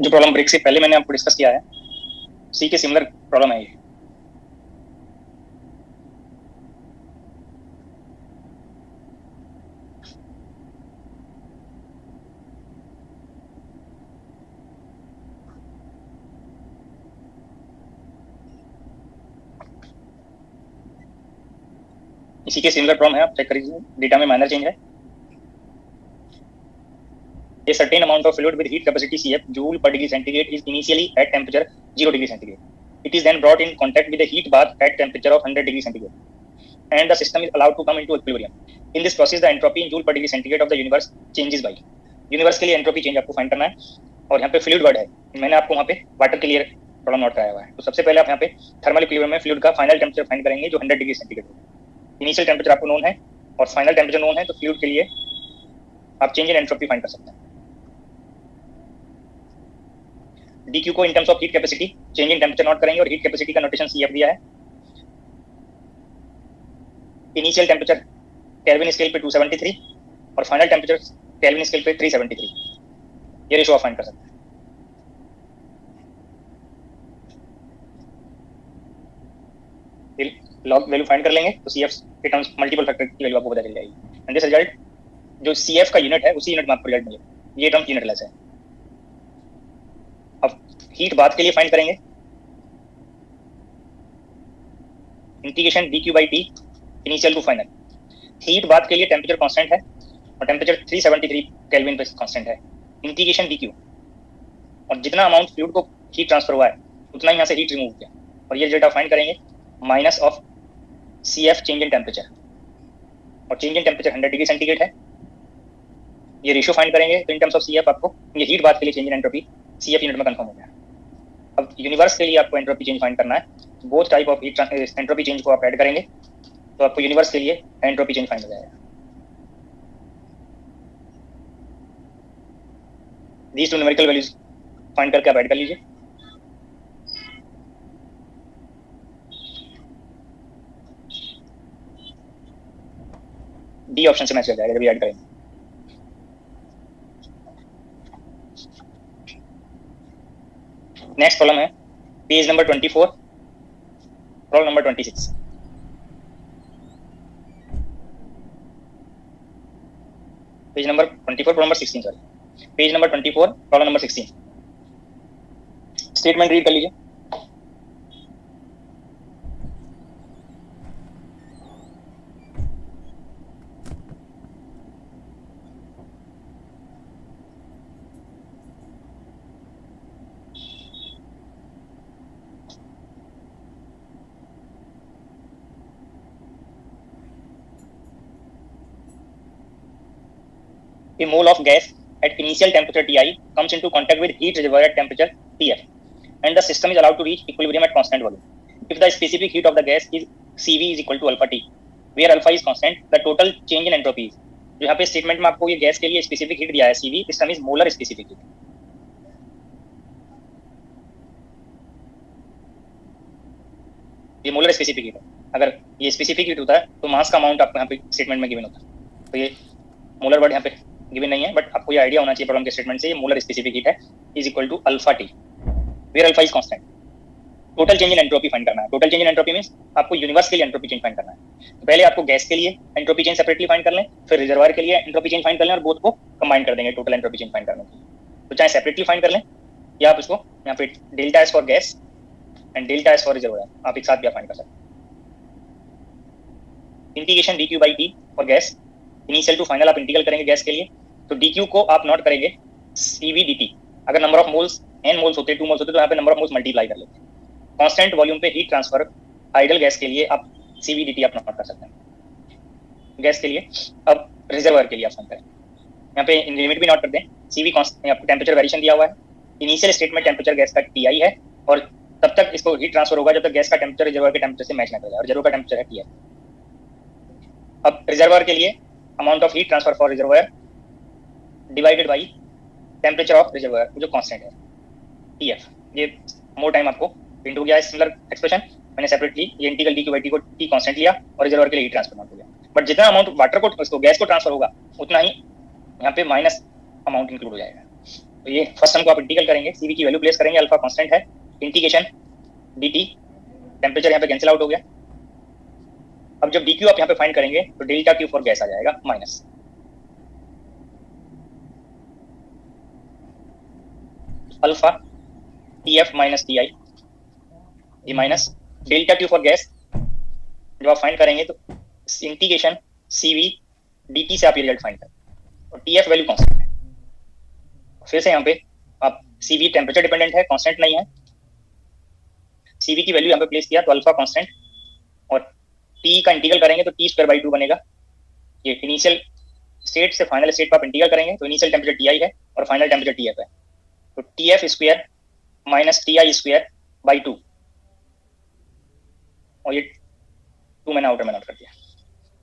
जो problem break से पहले मैंने आपको डिस्कस किया है, सी के सिमिलर प्रॉब्लम है ये। इसी के सिमिलर प्रॉब्लम है, आप चेक करिए, डेटा में माइनर चेंज है। A certain amount of fluid with heat capacity Cf joule per degree centigrade is initially at temperature 0 degree centigrade. It is then brought in contact with a heat bath at temperature of 100 degree centigrade, and the system is allowed to come into equilibrium. In this process, the entropy in joule per degree centigrade of the universe changes by. Universe के लिए entropy change आपको find करना है, और यहाँ पे fluid word है, मैंने आपको वहाँ पे वाटर के लिए प्रॉब्लम नोट कराया हुआ है। तो सबसे पहले आप यहाँ पे थर्मल इक्विलिब्रियम में फ्लूइड का फाइनल टेम्परेचर फाइंड करेंगे जो 100 डिग्री सेंटीग्रेड होगा। इनिशियल टेम्परेचर आपको नोन है और फाइनल टेम्परेचर नोन है, तो फ्लूइड के लिए आप चेंज इन एंट्रोपी फाइंड कर सकते हैं। dq को in terms of heat capacity change in temperature note करेंगे, और हीट कैपेसिटी का नोटेशन CF दिया है। इनिशियल टेम्परेचर केल्विन स्केल पे 273 और फाइनल टेम्परेचर केल्विन स्केल पे 373, ये रेशो आप फाइंड कर सकते हैं। लॉग वैल्यू फाइंड कर लेंगे तो CF के टर्म्स मल्टीपल फैक्टर की वैल्यू आपको पता चल जाएगी, एंड दिस रिजल्ट जो CF का यूनिट है उसी यूनिट में आपको रिजल्ट मिलेगा। ये टर्म यूनिटलेस है। अब हीट बाथ के लिए फाइंड करेंगे, integration dq by t initial to final. Heat bath के लिए टेम्परेचर कांस्टेंट है और टेम्परेचर 373 केल्विन पे कांस्टेंट है। इंटीग्रेशन dq, और जितना अमाउंट फ्लूइड को हीट ट्रांसफर हुआ है उतना ही यहाँ से हीट रिमूव किया, और ये रिजल्ट आप फाइंड करेंगे minus of CF change in temperature, और change in temperature 100 degree centigrade है। ये रेशियो फाइंड करेंगे तो इन टर्म्स ऑफ CF आपको ये हीट बाथ के लिए change in entropy CF unit में कंफर्म हो गया। अब यूनिवर्स के लिए आपको एंट्रोपी चेंज फाइंड करना है, both type of heat entropy change को आप ऐड करेंगे तो आपको यूनिवर्स के लिए एंट्रोपी चेंज फाइंड हो जाएगा। These two numerical values find करके आप ऐड कर लीजिए। डी ऑप्शन से मैच कर जाएगा जब ऐड करेंगे। नेक्स्ट प्रॉब्लम है page number 24, problem number 26। Page number 24 problem number 16, sorry, page number 24 problem number 16। Statement read कर लीजिए। A mole of gas at initial temperature Ti comes into contact with heat reservoir at temperature Tf, and the system is allowed to reach equilibrium at constant volume. If the specific heat of the gas is Cv is equal to alpha T, where alpha is constant, the total change in entropy is। जो यहाँ पे statement में आपको ये gas के लिए specific heat दिया है Cv, इस term is molar specific heat. ये मोलर स्पेसिफिक हीट है। अगर ये स्पेसिफिक हीट होता है तो मास का अमाउंट आपको यहाँ पे स्टेटमेंट में गिवन होता है, तो ये मोलर वर्ड यहाँ पे गिवन नहीं है, बट आपको ये आइडिया होना चाहिए प्रॉब्लम के स्टेटमेंट से, ये मोलर स्पेसिफिक हीट है is equal to alpha T, where alpha is constant. Total change in entropy find करना है। Total change in entropy means आपको यूनिवर्स के लिए एंट्रोपी चेंज फाइंड करना है। तो पहले आपको गैस के लिए एंट्रोपी चेंज सेपरेटली फाइंड कर लें, फिर रिजर्वायर के लिए एंट्रोपी चेंज फाइंड कर लें, और बोथ को कंबाइन कर देंगे टोटल एंट्रोपी चेंज फाइंड करने के लिए। तो चाहे सेपरेटली फाइंड कर लें या आप इसको यहाँ पे delta S for gas and delta S for reservoir आप एक साथ भी फाइंड कर सकते हैं। Integration dq by t for gas, initial to final आप इंटीग्रल करेंगे गैस के लिए, तो dq को आप नोट करेंगे Cv dt। अगर number of moles n moles होते, 2 मोल्स होते, तो यहाँ पे नंबर ऑफ मोल्स मल्टीप्लाई कर लेते हैं। कांस्टेंट वॉल्यूम पे हीट ट्रांसफर आइडल गैस के लिए आप Cv dt आप नोट कर सकते हैं गैस के लिए। अब रिजर्वायर के लिए आप फाइंड करें, यहाँ पे लिमिट भी नोट कर दें। Cv आपको टेम्परेचर वेरिएशन दिया हुआ है, इनिशियल स्टेट में टेम्परेचर गैस का Ti है, और तब तक इसको हीट ट्रांसफर होगा जब तक गैस का टेम्परेचर रिजर्वायर के टेम्परेचर से मैच ना कर जाए, और रिजर्वायर का टेम्परेचर है Ti। अब रिजर्वायर के लिए amount of heat transfer for reservoir divided by temperature of reservoir जो कांस्टेंट है Tf। ये मोर टाइम आपको प्रिंट हो गया है सिमिलर एक्सप्रेशन। मैंने सेपरेटली ये इंटीग्रल dq by t को t कांस्टेंट लिया और रिजर्वायर के लिए हीट ट्रांसफर नोट हो गया, बट जितना अमाउंट वाटर को इसको गैस को ट्रांसफर होगा उतना ही यहाँ पे माइनस अमाउंट इंक्लूड हो जाएगा। तो ये फर्स्ट टर्म को आप इंटीग्रेट करेंगे, सीवी की वैल्यू प्लेस करेंगे, अल्फा कांस्टेंट है, इंटीग्रेशन dt, टेम्परेचर यहाँ पे कैंसिल आउट हो गया। अब जब dq आप यहाँ पे फाइंड करेंगे तो डेल्टा क्यू फॉर गैस आ जाएगा minus alpha tf minus ti, ये minus delta Q for gas जब आप फाइंड करेंगे तो इंटीग्रेशन सीवी dt से आप ये रिजल्ट फाइंड करें, और tf वैल्यू कांस्टेंट है। फिर से यहाँ पे आप सीवी टेम्परेचर डिपेंडेंट है, कांस्टेंट नहीं है, सीवी की वैल्यू यहाँ पे प्लेस किया तो अल्फा कांस्टेंट, और टी का इंटीग्रल करेंगे तो टी स्क्वायर बाई 2 बनेगा। ये इनिशियल स्टेट से फाइनल स्टेट पर आप इंटीग्रल करेंगे तो इनिशियल टेम्परेचर टी आई है और फाइनल टेम्परेचर टी एफ है, तो T F square minus T I square by 2, और ये 2 मैंने आउटर में नोट कर दिया।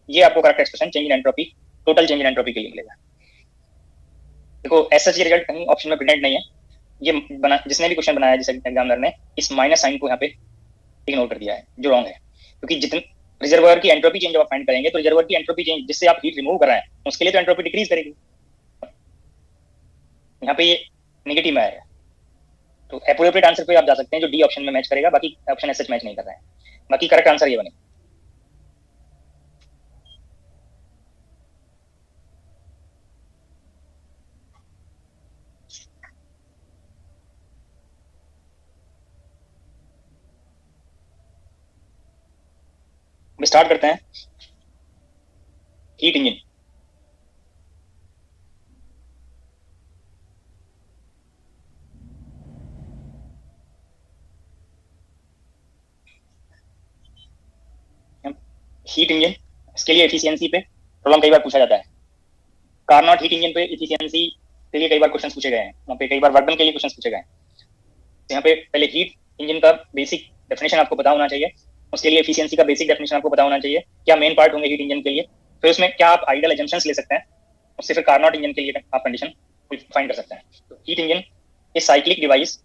ये आपको correct expression change in entropy, total change in entropy के लिए मिलेगा। देखो ऐसा ये रिजल्ट कहीं ऑप्शन में प्रेजेंट नहीं है, ये बना जिसने भी क्वेश्चन बनाया जिस एग्जामिनर ने इस माइनस साइन को यहाँ पे इग्नोर कर दिया है, जो रॉन्ग है, क्योंकि जितने रिजर्वायर की एंट्रोपी चेंज जब आप फाइंड करेंगे तो रिजर्वायर की एंट्रोपी चेंज जिससे आप हीट रिमूव कर रहे हैं उसके लिए तो एंट्रोपी डिक्रीज करेगी, यहाँ पे ये नेगेटिव में आएगा। तो एप्रोप्रिएट आंसर पे आप जा सकते हैं जो डी ऑप्शन में मैच करेगा, बाकी ऑप्शन ऐसे मैच नहीं कर रहा है, बाकी करेक्ट आंसर ये बनेगा। स्टार्ट करते हैं हीट इंजन। हीट इंजन इसके लिए एफिशिएंसी पे प्रॉब्लम कई बार पूछा जाता है, कार्नोट हीट इंजन पे एफिशिएंसी के लिए कई बार क्वेश्चन पूछे गए हैं, वहाँ पे कई बार वर्क डन के लिए क्वेश्चन पूछे गए हैं। तो यहाँ पे पहले हीट इंजन का बेसिक डेफिनेशन आपको पता होना चाहिए, उसके लिए एफिशिएंसी का बेसिक डेफिनेशन आपको पता होना चाहिए, क्या मेन पार्ट होंगे हीट इंजन के लिए, फिर उसमें क्या आप आइडियल एजम्पशंस ले सकते हैं, उससे फिर कार्नोट इंजन के लिए आप कंडीशन फाइंड कर सकते हैं। तो heat engine a cyclic device,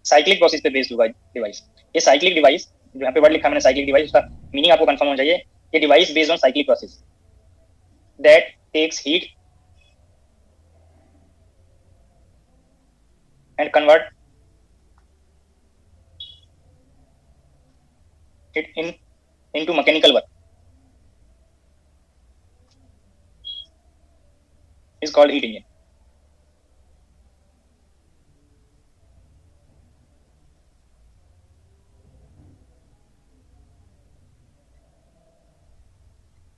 cyclic process पे बेस्ड डिवाइस, ये साइक्लिक डिवाइस जो यहाँ पे वर्ड लिखा मैंने साइक्लिक डिवाइस, उसका मीनिंग आपको कंफर्म होना चाहिए, ये device based on cyclic process that takes heat and convert it into mechanical work is called heat engine.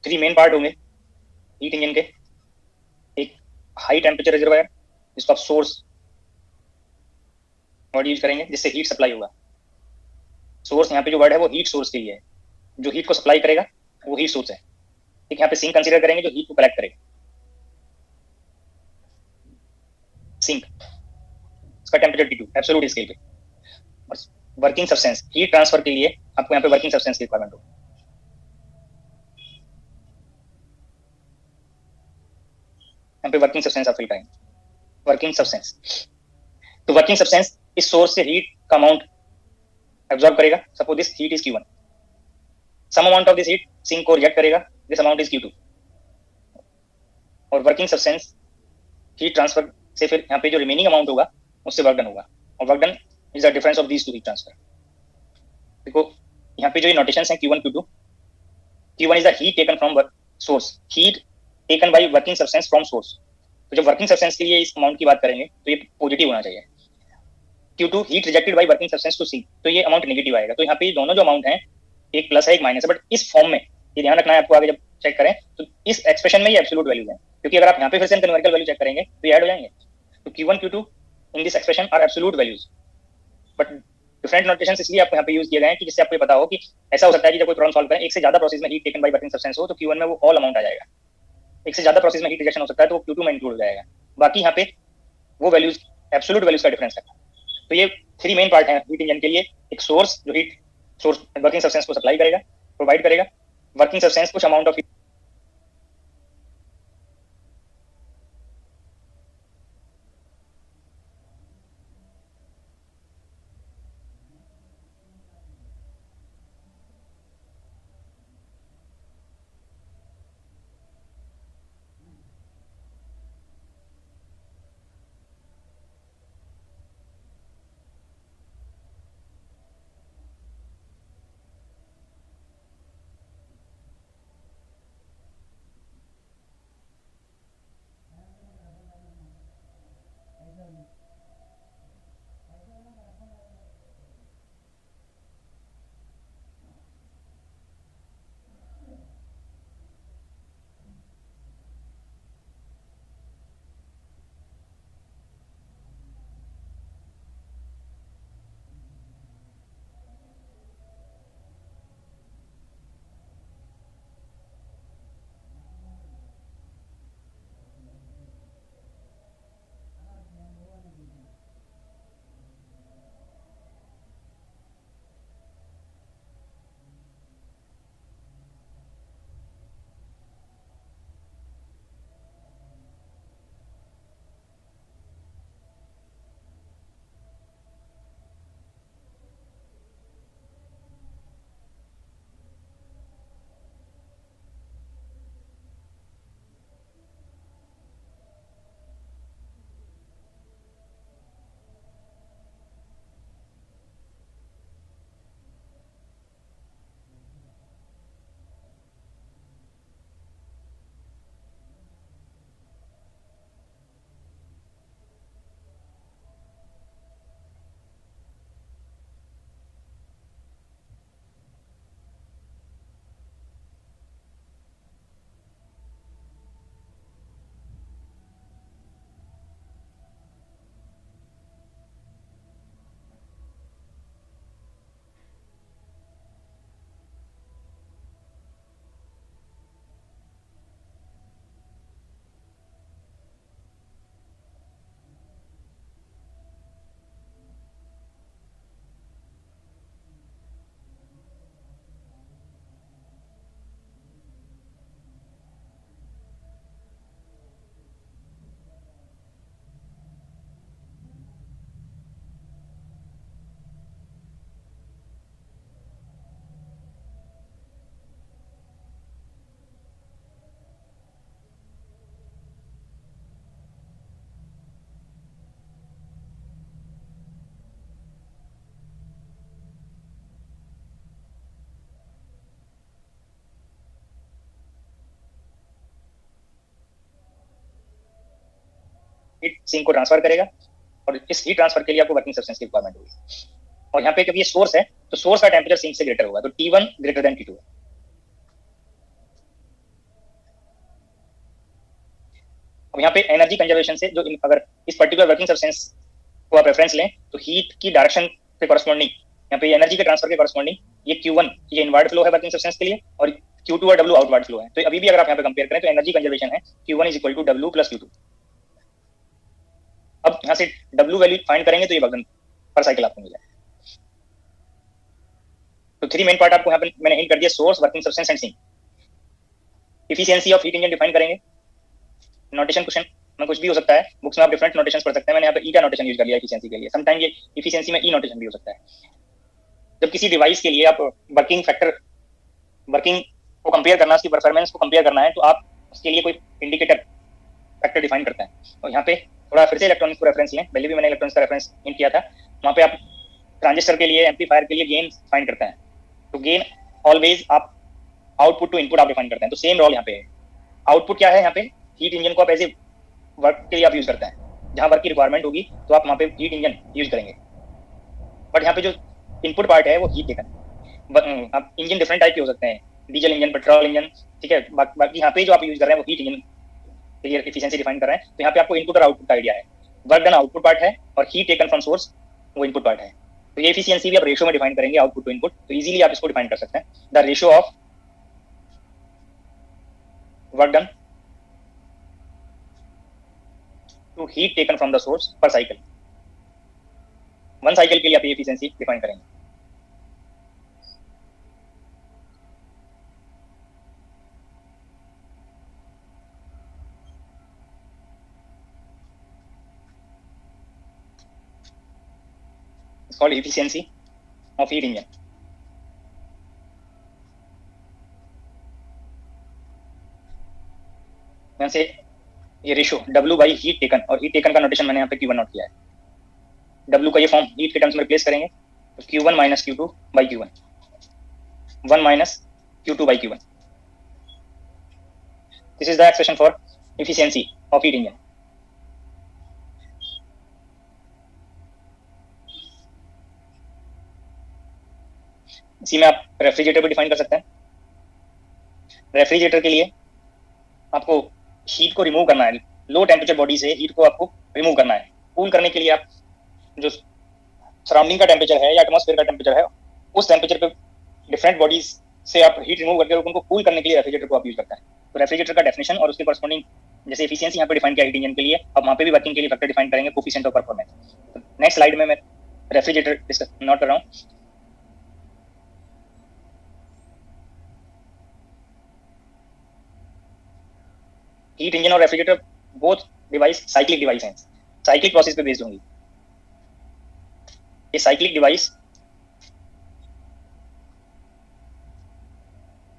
Three main part होंगे हीट इंजन के, एक हाई टेम्परेचर रिजर्वायर जिसको आप सोर्स वर्ड यूज करेंगे जिससे हीट सप्लाई होगा, source यहाँ पे जो वर्ड है वो हीट सोर्स के लिए है, जो हीट को सप्लाई करेगा वो हीट सोर्स है। ठीक, यहाँ पे सिंक कंसीडर करेंगे जो हीट को कलेक्ट करेगा, सिंक इसका टेम्परेचर T2 एब्सोल्यूट स्केल पे, और वर्किंग सब्सटेंस हीट ट्रांसफर के लिए आपको यहाँ पे वर्किंग सब्सटेंस की रिक्वायरमेंट होगी, यहाँ पे वर्किंग सब्सटेंस आप फिल करेंगे, वर्किंग सब्सटेंस। तो वर्किंग सब्सटेंस इस सोर्स से हीट का अमाउंट एब्जॉर्ब करेगा, suppose this heat is Q1, some amount of this heat sink को रिजेक्ट करेगा, दिस अमाउंट इज Q2, और वर्किंग सब्सटेंस हीट ट्रांसफर से फिर यहाँ पे जो रिमेनिंग अमाउंट होगा उससे वर्क डन होगा, और work done is the difference of these two heat transfer. देखो यहाँ पे जो ये नोटेशंस हैं Q1 Q2, Q1 is the heat taken from source, heat taken by working substance from source, तो जब वर्किंग सब्सटेंस के लिए इस अमाउंट की बात करेंगे तो ये पॉजिटिव होना चाहिए। Q2 heat rejected by working substance to C, तो ये अमाउंट नेगेटिव आएगा। तो यहाँ पे दोनों जो अमाउंट हैं एक प्लस है एक माइनस है, बट इस फॉर्म में ये ध्यान रखना है आपको, आगे जब चेक करें तो इस एक्सप्रेशन में ये एब्सोल्यूट वैल्यूज हैं, क्योंकि अगर आप यहाँ पे फिर से न्यूमेरिकल वैल्यू चेक करेंगे तो ये ऐड हो जाएंगे। तो Q1 Q2 in this expression are absolute values, but different notations इसलिए आपको यहाँ पे यूज किए गए हैं कि जिससे आपको पता हो कि ऐसा हो सकता है कि जब कोई प्रॉब्लम सॉल्व करें एक से ज्यादा प्रोसेस में heat taken by working substance हो तो Q1 में वो ऑल अमाउंट आ जाएगा, एक से ज्यादा प्रोसेस में हीट रिजेक्शन हो सकता है तो वो Q2 में इंक्लूड हो जाएगा, बाकी यहाँ पे वो वैल्यूज एब्सोल्यूट वैल्यूज का डिफरेंस रखा। तो ये थ्री मेन पार्ट है हीट इंजन के लिए, एक सोर्स जो हीट सोर्स वर्किंग सब्सटेंस को सप्लाई करेगा, प्रोवाइड करेगा, वर्किंग सब्सटेंस कुछ अमाउंट ऑफ सिंक को ट्रांसफर करेगा और इस हीट ट्रांसफर के लिए आपको वर्किंग सब्सटेंस की रिक्वायरमेंट होगी। और यहाँ पे जब ये सोर्स है तो सोर्स का टेम्परेचर सिंक से ग्रेटर होगा, तो T1 ग्रेटर देन T2 है। अब यहाँ पे एनर्जी कंजर्वेशन से जो अगर इस पर्टिकुलर वर्किंग सब्सटेंस को आप रेफरेंस लें तो हीट की डायरेक्शन के कॉरस्पॉन्डिंग यहाँ पे एनर्जी के ट्रांसफर के कॉरस्पॉन्डिंग ये Q1 ये इनवर्ड फ्लो है वर्किंग सब्सटेंस के लिए और Q2 और W आउटवर्ड फ्लो है। तो अभी भी अगर आप यहाँ पे कंपेयर करें तो एनर्जी कंजर्वेशन है Q1 is equal to W plus Q2। अब यहाँ से W वैल्यू फाइंड करेंगे तो ये वर्क डन पर साइकिल आपको मिलेगा। तो थ्री मेन पार्ट आपको यहाँ पे मैंने हिंट कर दिया, source, working substance and sink. Efficiency of heat engine define करेंगे। नोटेशन क्वेश्चन में कुछ भी हो सकता है, बुक्स में आप डिफरेंट नोटेशन पढ़ सकते हैं। मैंने यहाँ पे ई का नोटेशन यूज कर लिया इफिशियंसी के लिए। समटाइम ये इफिशियंसी में ई नोटेशन भी हो सकता है। जब किसी डिवाइस के लिए आप वर्किंग को कंपेयर करना, उसकी परफॉर्मेंस को कंपेयर करना है तो आप उसके लिए कोई इंडिकेटर फैक्टर डिफाइन करते हैं। और यहाँ पे थोड़ा फिर से इलेक्ट्रॉनिक्स को रेफरेंस लें, पहले भी मैंने इलेक्ट्रॉनिक्स का रेफरेंस हिंट किया था। वहाँ पे आप ट्रांजिस्टर के लिए, एम्पलीफायर के लिए गेन फाइंड करते हैं। तो गेन ऑलवेज आप आउटपुट टू इनपुट आप डिफाइन करते हैं। तो सेम रोल यहाँ पे है। आउटपुट क्या है यहाँ पे, हीट इंजन को आप एज ए वर्क के लिए आप यूज करते हैं। जहाँ वर्क की रिक्वायरमेंट होगी तो आप वहाँ पे हीट इंजन यूज करेंगे। बट यहाँ पे जो इनपुट पार्ट है वो हीट टेकन। आप इंजन डिफरेंट टाइप के हो सकते हैं, डीजल इंजन, पेट्रोल इंजन, ठीक है। बाकी यहाँ पे जो आप यूज कर रहे हैं वो हीट इंजन के लिए एफिशिएंसी डिफाइन कर रहे हैं। तो यहाँ पे आपको इनपुट और आउटपुट का आइडिया है। वर्क डन आउटपुट पार्ट है और हीट टेकन फ्रॉम सोर्स वो इनपुट पार्ट है। तो ये एफिशिएंसी भी आप रेशियो में डिफाइन करेंगे, आउटपुट टू इनपुट। तो इजीली आप इसको डिफाइन कर सकते हैं, the ratio of work done to heat taken from the source per cycle. One cycle के लिए आप ये एफिशिएंसी डिफाइन करेंगे। It's called efficiency of heat engine. यहाँ से ये ratio W by heat taken, और हीट टेकन का नोटेशन मैंने यहाँ पे Q1 नोट किया है। W का ये फॉर्म हीट के टर्म्स में रिप्लेस करेंगे तो Q1 minus Q2 by Q1, 1 minus Q2 by Q1। This is the expression for efficiency of heat engine. इसी में आप रेफ्रिजरेटर भी डिफाइन कर सकते हैं। रेफ्रिजरेटर के लिए आपको हीट को रिमूव करना है, लो टेम्परेचर बॉडी से हीट को आपको रिमूव करना है। कूल करने के लिए आप जो सराउंडिंग का टेम्परेचर है या एटमॉस्फेयर का टेम्परेचर है उस टेम्परेचर पे डिफरेंट बॉडीज से आप हीट रिमूव करके उनको कूल करने के लिए रेफ्रिजरेटर को आप यूज करते हैं। तो रेफ्रिजरेटर का डेफिनेशन और उसके कॉरस्पॉन्डिंग जैसे एफिशिएंसी यहाँ पे डिफाइन किया हीट इंजन के लिए, अब वहाँ पे भी वर्किंग के लिए फैक्टर डिफाइन करेंगे, कोफिशिएंट ऑफ परफॉर्मेंस। तो नेक्स्ट स्लाइड में मैं रेफ्रिजरेटर डिस्कस नोट कर रहा हूँ। हीट इंजन और refrigerator both device cyclic device हैं, साइक्लिक प्रोसेस पे बेस्ड होंगी। ये cyclic device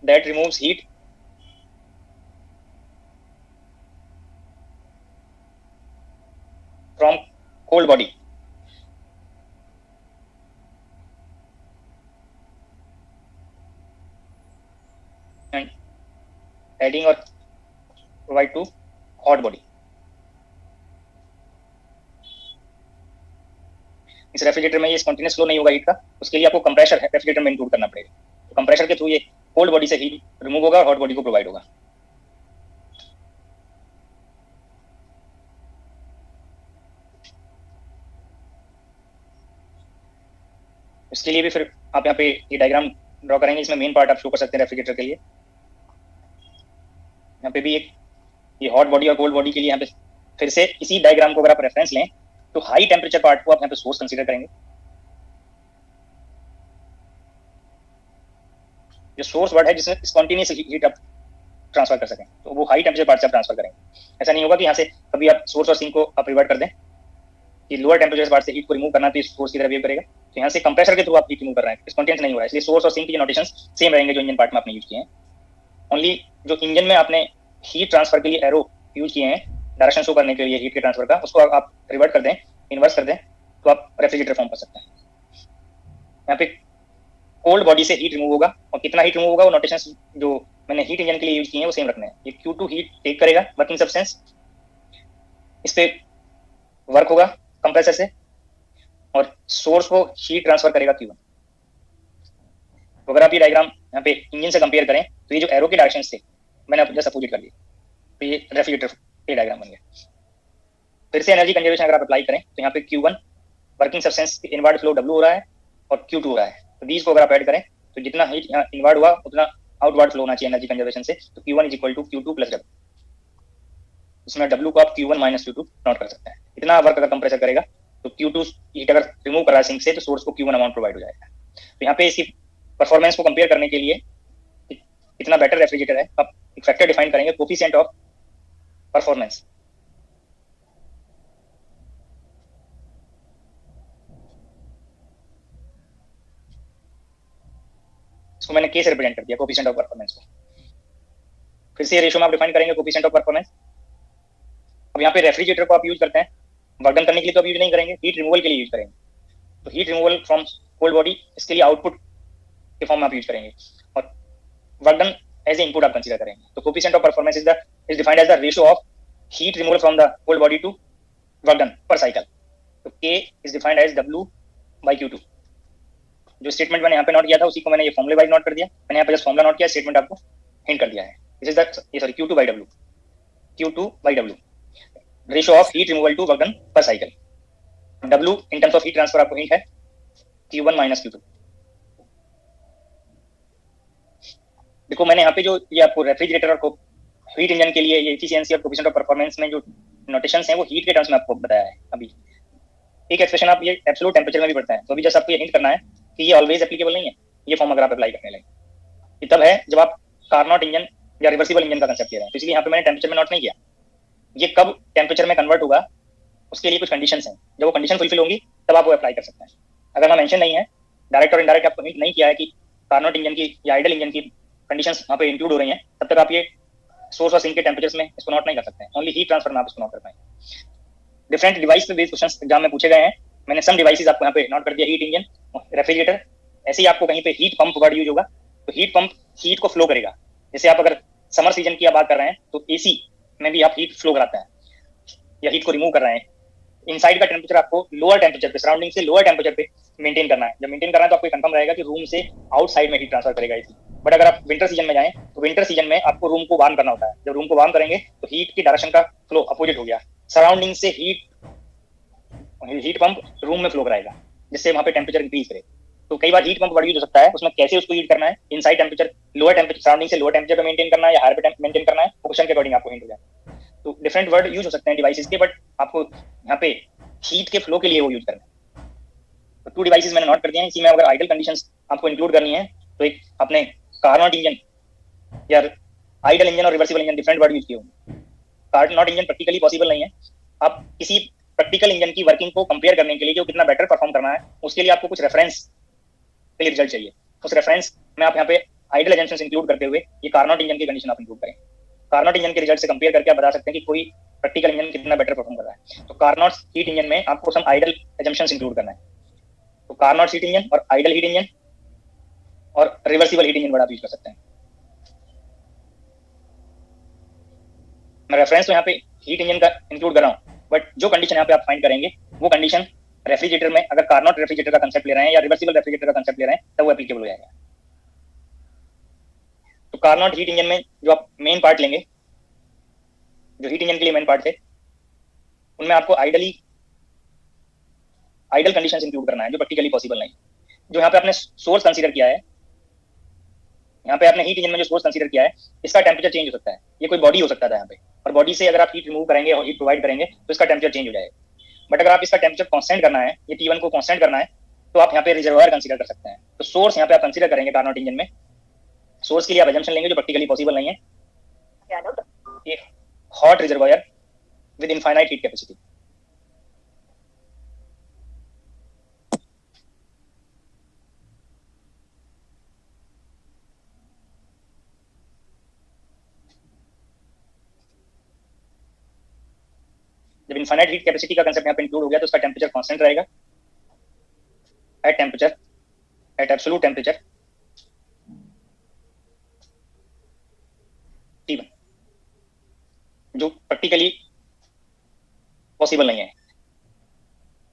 that removes heat from cold body and adding और प्रोवाइड टू हॉट बॉडी। इस रेफ्रिजरेटर में ये स्पॉन्टेनियस फ्लो नहीं होगा हीट का, उसके लिए आपको कंप्रेसर रेफ्रिजरेटर में इंक्लूड करना पड़ेगा। तो कंप्रेसर के थ्रू ये कोल्ड बॉडी से हीट रिमूव होगा और हॉट बॉडी को प्रोवाइड होगा। इसके लिए भी फिर आप यहाँ पे ये डायग्राम ड्रॉ करेंगे, इसमें मेन पार्ट आप शो कर सकते हैं रेफ्रिजरेटर के लिए। यहाँ पे भी एक ये हॉट बॉडी और कोल्ड बॉडी के लिए यहाँ पे फिर से इसी डायग्राम को अगर आप रेफरेंस लें तो हाई टेम्परेचर पार्ट को आप यहाँ पे सोर्स कंसीडर करेंगे। जो सोर्स वर्ड है जिसमें स्पॉन्टेनियस हीट आप ट्रांसफर कर सकें, तो वो हाई टेम्परेचर पार्ट से आप ट्रांसफर करेंगे। ऐसा नहीं होगा कि यहाँ से कभी आप सोर्स और सिंक को आप रिवर्ट कर दें कि लोअर टेम्परेचर पार्ट से हीट को रिमूव करना तो सोर्स की तरह बिहेव करेगा। तो यहाँ से कंप्रेसर के थ्रू आप हीट रिमूव कर रहे हैं, स्पॉन्टेनियस नहीं हो रहा है, इसलिए सोर्स और सिंक के नोटेशन सेम रहेंगे जो इंजन पार्ट में आपने यूज किए हैं। ओनली जो इंजन में आपने हीट ट्रांसफर के लिए एरो यूज किए हैं डायरेक्शन शो करने के लिए हीट के ट्रांसफर का, उसको आप रिवर्ट कर दें, इन्वर्स कर दें, तो आप रेफ्रिजरेटर फॉर्म कर सकते हैं। यहाँ पे कोल्ड बॉडी से हीट रिमूव होगा और कितना हीट रिमूव होगा वो नोटेशंस जो मैंने हीट इंजन के लिए यूज किए हैं वो सेम रखने हैं। ये Q2 हीट टेक करेगा वर्किंग सब्सटेंस, इस पे वर्क होगा कंप्रेसर से और सोर्स को हीट ट्रांसफर करेगा Q1। तो अगर आप ये डायग्राम यहाँ पे इंजन से कंपेयर करें तो ये जो एरो के डायरेक्शन थे मैंने जस्ट अपोजिट कर दिया, तो ये रेफ्रिजरेटर के डायग्राम बन गया। फिर से एनर्जी कंजर्वेशन अगर आप अप्लाई करें तो यहाँ पे Q1 working substance inward flow W हो रहा है और Q2 हो रहा है। तो these को अगर आप ऐड करें तो जितना हीट यहाँ इनवर्ड हुआ उतना आउटवर्ड फ्लो होना चाहिए एनर्जी कंजर्वेशन से। तो Q1 is equal to Q2 plus W। इसमें W को आप Q1 माइनस Q2 नोट कर सकते हैं। इतना वर्क अगर कंप्रेसर करेगा तो Q2 हीट अगर रिमूव कर रहा है सिंक से तो सोर्स को Q1 अमाउंट प्रोवाइड हो जाएगा। तो यहाँ पे इसकी परफॉर्मेंस को कंपेयर करने के लिए कितना बेटर रेफ्रिजरेटर है आप एक फैक्टर डिफाइन करेंगे, कोफिशिएंट ऑफ परफॉर्मेंस। इसको मैंने के से रिप्रेजेंट कर दिया कोफिशिएंट ऑफ परफॉर्मेंस को। फिर से रेशियो में आप डिफाइन करेंगे कोफिशिएंट ऑफ परफॉर्मेंस। अब यहाँ पे रेफ्रिजरेटर को आप यूज करते हैं वर्क डन करने के लिए तो आप यूज नहीं करेंगे, हीट रिमूवल के लिए यूज करेंगे। तो heat removal from cold body इसके लिए आउटपुट के फॉर्म में आप यूज करेंगे और work done as a input आप कंसीडर करेंगे। तो coefficient of performance is defined as the ratio of heat removal from the cold body to work done per cycle. तो K is defined as W by Q2। जो statement मैंने यहाँ पे note किया था उसी को मैंने ये फॉर्मूले वाइज नोट कर दिया। मैंने यहाँ पे जस्ट फॉर्मूला नोट किया, स्टेटमेंट आपको हिंट कर दिया है। This is the sorry Q2 by W, Q2 by W ratio of heat removal to work done per cycle. W in terms of heat transfer आपको हिंट है Q1 minus Q2। देखो मैंने यहाँ पे जो ये आपको रेफ्रिजरेटर और हीट इंजन के लिए ये एफिशिएंसी और कोफिशिएंट ऑफ परफॉर्मेंस में जो नोटेशंस हैं वो हीट के टर्म्स में आपको बताया है। अभी एक एक्सप्रेशन आप ये एब्सोल्यूट टेंपरेचर में भी पढ़ते हैं, तो अभी जस्ट आपको ये हिंट करना है कि ये ऑलवेज एप्लीकेबल नहीं है। ये फॉर्म अगर आप अप्लाई करने लगे ये तब है जब आप कार्नोट इंजन या रिवर्सिबल इंजन का कंसेप्ट ले रहे हैं। तो इसलिए यहाँ पे मैंने टेंपरेचर में नोट नहीं किया। ये कब टेंपरेचर में कन्वर्ट होगा उसके लिए कुछ कंडीशंस हैं, जब वो कंडीशन फुलफिल होंगी तब आप वो अप्लाई कर सकते हैं। अगर वहाँ मेंशन नहीं है डायरेक्ट और इनडायरेक्ट आपको हिंट नहीं किया है कि कार्नोट इंजन की या आइडल इंजन की कंडीशंस वहाँ पे इंक्लूड हो रही हैं, तब तक आप ये सोर्स और सिंक के टेंपरेचर्स में इसको नोट नहीं कर सकते हैं। ओनली हीट ट्रांसफर में आप इसको नोट कर पाएंगे। डिफरेंट डिवाइस पे बेस्ड क्वेश्चंस एग्जाम में पूछे गए हैं। मैंने सम डिवाइसेस आपको यहाँ पे नोट कर दिया, हीट इंजन, रेफ्रिजरेटर। ऐसे ही आपको कहीं पे हीट पंप वर्ड यूज होगा, तो हीट पंप हीट को फ्लो करेगा। जैसे आप अगर समर सीजन की आप बात कर रहे हैं तो एसी में भी आप हीट फ्लो कराते हैं या हीट को रिमूव कर रहे हैं। इनसाइड का टेम्परेचर आपको लोअर टेम्परेचर पे, सराउंडिंग से लोअर टेम्परेचर पे मेंटेन करना है। जब मेंटेन करना है तो आपको कंफर्म रहेगा कि रूम से आउटसाइड में हीट ट्रांसफर करेगा एसी। बट अगर आप विंटर सीजन में जाएं तो विंटर सीजन में आपको रूम को वार्म करना होता है। जब रूम को वार्म करेंगे तो हीट की डायरेक्शन का फ्लो अपोजिट हो गया, सराउंडिंग से हीट पंप रूम में फ्लो कराएगा जिससे वहां पे टेम्परेचर इंक्रीज करे। तो कई बार हीट पंप वर्ड यूज हो सकता है, उसमें कैसे उसको यूज करना है, inside temperature lower temperature, surrounding से लोअर टेम्परेचर पे मेंटेन करना है या हायर पे मेंटेन करना है, क्वेश्चन के अकॉर्डिंग आपको हिंट हो जाए। तो डिफरेंट वर्ड यूज हो सकते हैं डिवाइसेस के, बट आपको यहाँ पे हीट के फ्लो के लिए वो यूज करना है। तो 2 डिवाइसेस मैंने नोट कर दिए हैं। इसी में अगर आइडल कंडीशंस आपको इंक्लूड करनी है तो एक अपने कार्नोट इंजन या आइडल इंजन और reversible engine different word use किए होंगे। कार्नोट इंजन प्रैक्टिकली पॉसिबल नहीं है। आप किसी प्रैक्टिकल इंजन की वर्किंग को कंपेयर करने के लिए कि वो कितना बेटर परफॉर्म करना है, उसके लिए आपको कुछ रेफरेंस के लिए रिजल्ट चाहिए। उस रेफरेंस में आप यहाँ पे आइडल एजेंशंस इंक्लूड करते हुए ये कार्नोट इंजन की कंडीशन आप इंक्लूड करें। कार्नोट इंजन के रिजल्ट से कंपेयर करके आप बता सकते हैं कि कोई प्रैक्टिकल इंजन कितना बेटर परफॉर्म कर रहा है। तो कार्नोट हीट इंजन में आपको सम आइडल एजम्पशंस इंक्लूड करना है। तो कार्नोट हीट इंजन और आइडल हीट इंजन और रिवर्सिबल हीट इंजन बड़ा यूज कर सकते हैं। मैं रेफरेंस तो यहाँ पे हीट इंजन का इंक्लूड कर रहा हूँ, बट जो कंडीशन यहाँ पे आप फाइंड करेंगे वो कंडीशन रेफ्रिजरेटर में, अगर कार्नोट रेफ्रिजरेटर का कंसेप्ट ले रहे हैं या रिवर्सिबल रेफ्रिजरेटर का कंसेप्ट ले रहे हैं तब वो एप्लीकेबल हो जाएगा। तो कार्नोट हीट इंजन में जो आप मेन पार्ट लेंगे, जो हीट इंजन के लिए मेन पार्ट थे, उनमें आपको आइडल कंडीशंस इंक्लूड करना है जो प्रैक्टिकली पॉसिबल नहीं। जो यहाँ पे आपने सोर्स कंसीडर किया है, यहाँ पे आपने हीट इंजन में जो सोर्स कंसीडर किया है, इसका टेम्परेचर चेंज हो सकता है। ये कोई बॉडी हो सकता था यहाँ पे, और बॉडी से अगर आप हीट रिमूव करेंगे और हीट प्रोवाइड करेंगे तो इसका टेम्परेचर चेंज हो जाएगा। बट अगर आप इसका टेम्परेचर कांस्टेंट करना है, ये T1 को कांस्टेंट करना है, तो आप यहाँ पे रिजर्वायर कंसीडर कर सकते हैं। तो सोर्स यहाँ पे आप कंसीडर करेंगे कार्नोट इंजन में। सोर्स के लिए आप अजम्पशन लेंगे जो प्रैक्टिकली पॉसिबल नहीं है, एक hot reservoir with infinite heat capacity. जब इनफाइनाइट हीट कैपेसिटी का कंसेप्ट यहाँ पे इंक्लूड हो गया तो उसका टेम्परेचर कांस्टेंट रहेगा एट एब्सोल्यूट टेम्परेचर T1, जो प्रैक्टिकली पॉसिबल नहीं है।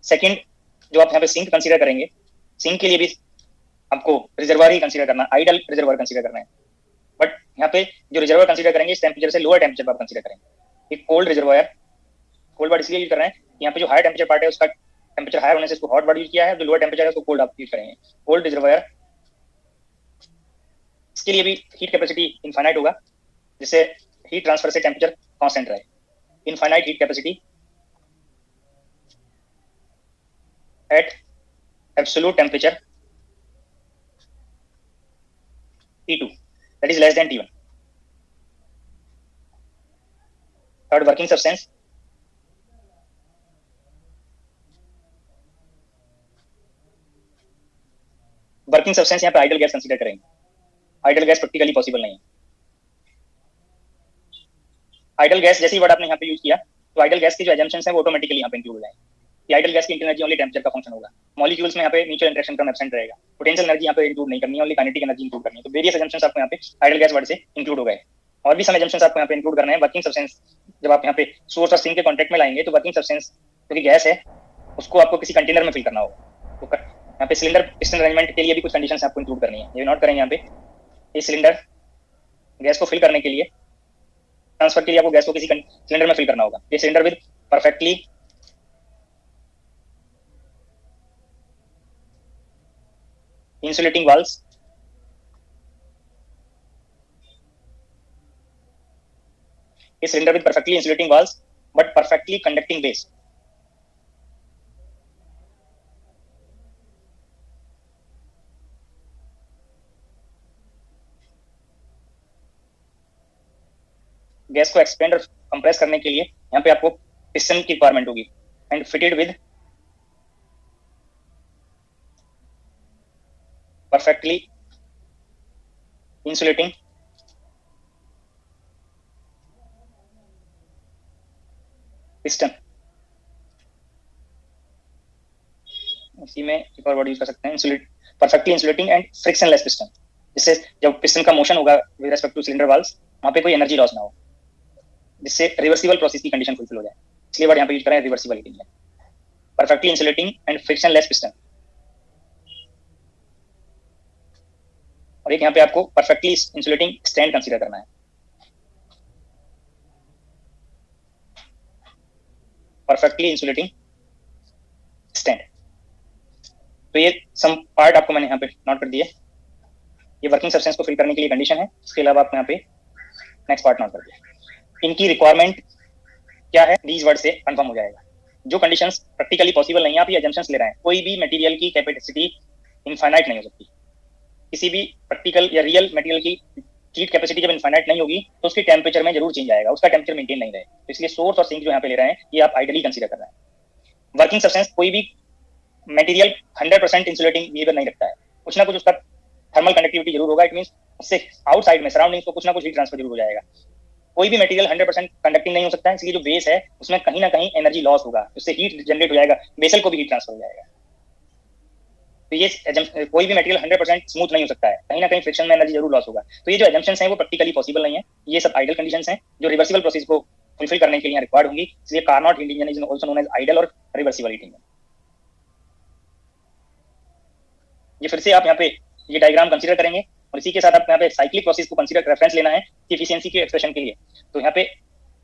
सेकंड, जो आप यहाँ पे सिंक कंसीडर करेंगे, सिंक के लिए भी आपको रिजर्वायर ही कंसीडर करना, आइडल रिजर्वायर कंसीडर करना है। बट यहाँ पे जो रिजर्वायर कंसीडर करेंगे इस टेम्परेचर से लोअर टेम्परेचर पर आप कंसीडर करेंगे। एक कोल्ड रिजर्वायर, कोल्ड वार्ड इसलिए यूज कर रहे हैं, यहाँ पे जो हाई टेम्परेचर पार्ट है उसका टेम्परेचर हायर होने से उसको हॉट वार्ड यूज किया है, जो लोअर टेम्परेचर है उसको कोल्ड आप यूज करेंगे। कोल्ड रिजर्वायर, इसके लिए भी हीट कैपेसिटी इनफाइनाइट होगा, जिससे हीट ट्रांसफर से टेम्परेचर कांस्टेंट रहे। Infinite heat capacity eight absolute temperature T2 that is less than T1. Third, working substance, working substance यहाँ पे आइडल गैस कंसीडर करेंगे। आइडल गैस प्रैक्टिकली पॉसिबल नहीं है। Ideal gas जैसी वर्ड आपने यहाँ पे यूज किया, तो आइडल गैस के जो एजम्पशंस हैं वो ऑटोमेटिकली यहाँ पे इंक्लूड हो जाएंगे कि आइडल गैस की एनर्जी ओनली टेम्परेचर का फंक्शन होगा। मॉलिक्यूल्स में यहाँ पे म्यूचुअल इंटरेक्शन का एब्सेंट रहेगा। पोटेंशियल एनर्जी यहाँ पे इंक्लूड नहीं करनी है, ओनली काइनेटिक एनर्जी इंक्लूड करनी है। तो वेरियस एजम्पशंस आपको यहाँ पे आइडल गैस वर्ड से इंक्लूड हो गए। और भी सब एजम्पशंस आपको यहाँ पे इंक्लूड करना है। वर्किंग सब्सटेंस, जब आप यहाँ पे सोर्स और सिंक के कॉन्टेक्ट में लाएंगे तो वर्किंग सब्सटेंस क्योंकि गैस है उसको आपको किसी कंटेनर में फिल करना होगा। तो यहाँ पे सिलेंडर पिस्टन अरेंजमेंट के लिए भी कुछ कंडीशंस आपको इंक्लूड करनी है, ये नोट करेंगे यहाँ पे। ये सिलेंडर गैस को फिल करने के लिए, ट्रांसफर के लिए आपको गैस को किसी सिलेंडर में फिल करना होगा। ये cylinder with perfectly insulating valves, ये cylinder with perfectly insulating valves but perfectly conducting base. Gas को एक्सपेंड और कंप्रेस करने के लिए यहाँ पे आपको पिस्टन की रिक्वायरमेंट होगी and fitted with perfectly insulating piston. इसी में एक और वर्ड यूज कर सकते हैं, insulate, perfectly insulating and frictionless piston, जिससे जब पिस्टन का मोशन होगा with respect two cylinder valves वहां पे कोई एनर्जी लॉस ना हो, जिससे रिवर्सिबल प्रोसेस की कंडीशन फुलफिल हो जाए। इसलिए वर्ड यहाँ पे यूज करें रिवर्सिबल हीटिंग है। Perfectly insulating and frictionless piston. और एक यहाँ पे आपको परफेक्टली इंसुलेटिंग स्टैंड कंसीडर करना है। Perfectly insulating stand. तो ये सम पार्ट आपको मैंने यहाँ पे नोट कर दिया। ये वर्किंग सब्सटेंस को फिल करने के लिए कंडीशन है। इसके अलावा आपको यहाँ पे नेक्स्ट पार्ट नोट कर दिया। इनकी रिक्वायरमेंट क्या है, दीज वर्ड से कंफर्म हो जाएगा। जो कंडीशंस प्रैक्टिकली पॉसिबल नहीं है, आप ये एजम्पशंस ले रहे हैं। कोई भी मटेरियल की कैपेसिटी इनफाइनाइट नहीं हो सकती। किसी भी प्रैक्टिकल या रियल मटेरियल की हीट कैपेसिटी जब इनफाइनाइट नहीं होगी तो उसके टेम्परेचर में जरूर चेंज आएगा, उसका टेम्परेचर मेंटेन नहीं रहेगा। तो इसलिए सोर्स और सिंक जो यहाँ पे ले रहे हैं ये आप आइडली कंसीडर कर रहे हैं। वर्किंग सब्सटेंस, कोई भी मटेरियल 100% इंसुलेटिंग बिहेवियर नहीं रखता है, कुछ ना कुछ उसका थर्मल कंडक्टिविटी जरूर होगा। इट मींस उससे आउटसाइड में सराउंडिंग्स को कुछ ना कुछ हीट ट्रांसफर जरूर हो जाएगा। कोई भी मटेरियल 100% कंडक्टिंग नहीं हो सकता है, इसलिए जो बेस है उसमें कहीं ना कहीं एनर्जी लॉस होगा, उससे हीट जनरेट हो जाएगा, बेसल को भी हीट ट्रांसफर हो जाएगा। तो ये कोई भी मटेरियल 100% स्मूथ नहीं हो सकता है, कहीं ना कहीं फ्रिक्शन में एनर्जी जरूर लॉस होगा। तो ये जो एजम्पशंस हैं वो प्रैक्टिकली पॉसिबल नहीं है। ये सब आइडल कंडीशंस हैं जो रिवर्सिबल प्रोसेस को फुलफिल करने के लिए रिक्वायर्ड होंगी। इसलिए Carnot heat engine is also known as ideal और रिवर्सिबल हीट इंजन। ये फिर से आप यहाँ पे ये डायग्राम कंसीडर करेंगे और इसी के साथ आप यहाँ पे साइक्लिक प्रोसेस को कंसीडर रेफरेंस लेना है एफिशिएंसी के एक्सप्रेशन के लिए। तो यहाँ पे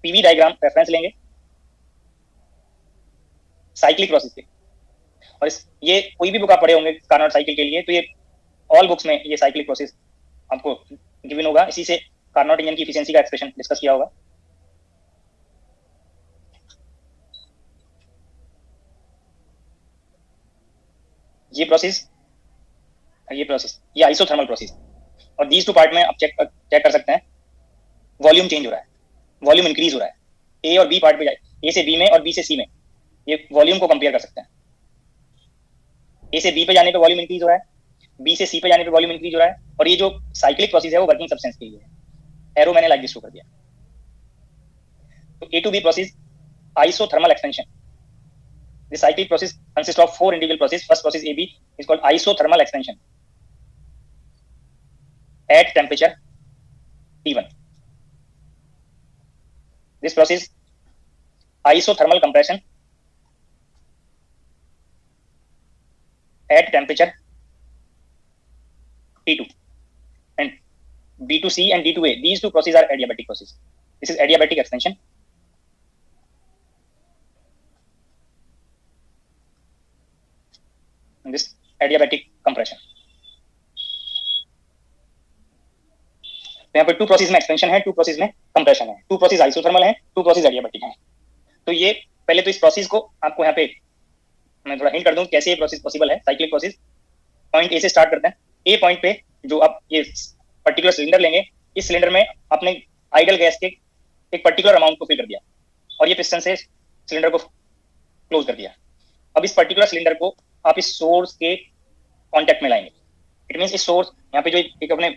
पीवी डायग्राम रेफरेंस लेंगे साइक्लिक प्रोसेस के। और ये कोई भी बुक आप पढ़े होंगे कार्नोट साइकिल के लिए, तो ये ऑल बुक्स में ये साइक्लिक प्रोसेस आपको गिवन होगा। इसी से कार्नोट इंजन की एफिशिएंसी का एक्सप्रेशन डिस्कस किया होगा। ये प्रोसेस ये आइसोथर्मल प्रोसेस। और दीज टू पार्ट में आप चेक कर सकते हैं, वॉल्यूम चेंज हो रहा है, वॉल्यूम इंक्रीज हो रहा है। ए और बी पार्ट पे जाए, ए से बी में और बी से सी में, ये वॉल्यूम को कंपेयर कर सकते हैं। ए से बी पे जाने पे वॉल्यूम इंक्रीज हो रहा है, बी से सी पे जाने पे वॉल्यूम इंक्रीज हो रहा है। और ये जो साइक्लिक प्रोसेस है वो वर्किंग सब्सटेंस के लिए है। एरो मैंने लाइक दिस शो कर दिया। तो A to B process isothermal expansion. This cyclic process consists of 4 individual processes. First process AB is called isothermal expansion at temperature T1. This process isothermal compression at temperature T2, and B2C and D2A, these two processes are adiabatic processes. This is adiabatic expansion. And this adiabatic compression. तो यहाँ पे to process में expansion है, to process में compression है, to process isothermal है, to process adiabatic है। तो ये पहले तो इस प्रोसेस को आपको यहाँ पे मैं थोड़ा हिंट कर दूं कैसे ये प्रोसेस पॉसिबल है। साइक्लिक प्रोसेस पॉइंट ए से स्टार्ट करते हैं। ए पॉइंट पे जो आप ये पर्टिकुलर सिलेंडर लेंगे, इस सिलेंडर में आपने आइडल गैस के एक पर्टिकुलर अमाउंट को फिल कर दिया और ये पिस्टन से सिलेंडर को क्लोज कर दिया। अब इस पर्टिकुलर सिलेंडर को आप इस सोर्स के कॉन्टेक्ट में लाएंगे। इट मीन्स इस सोर्स यहाँ पे जो एक अपने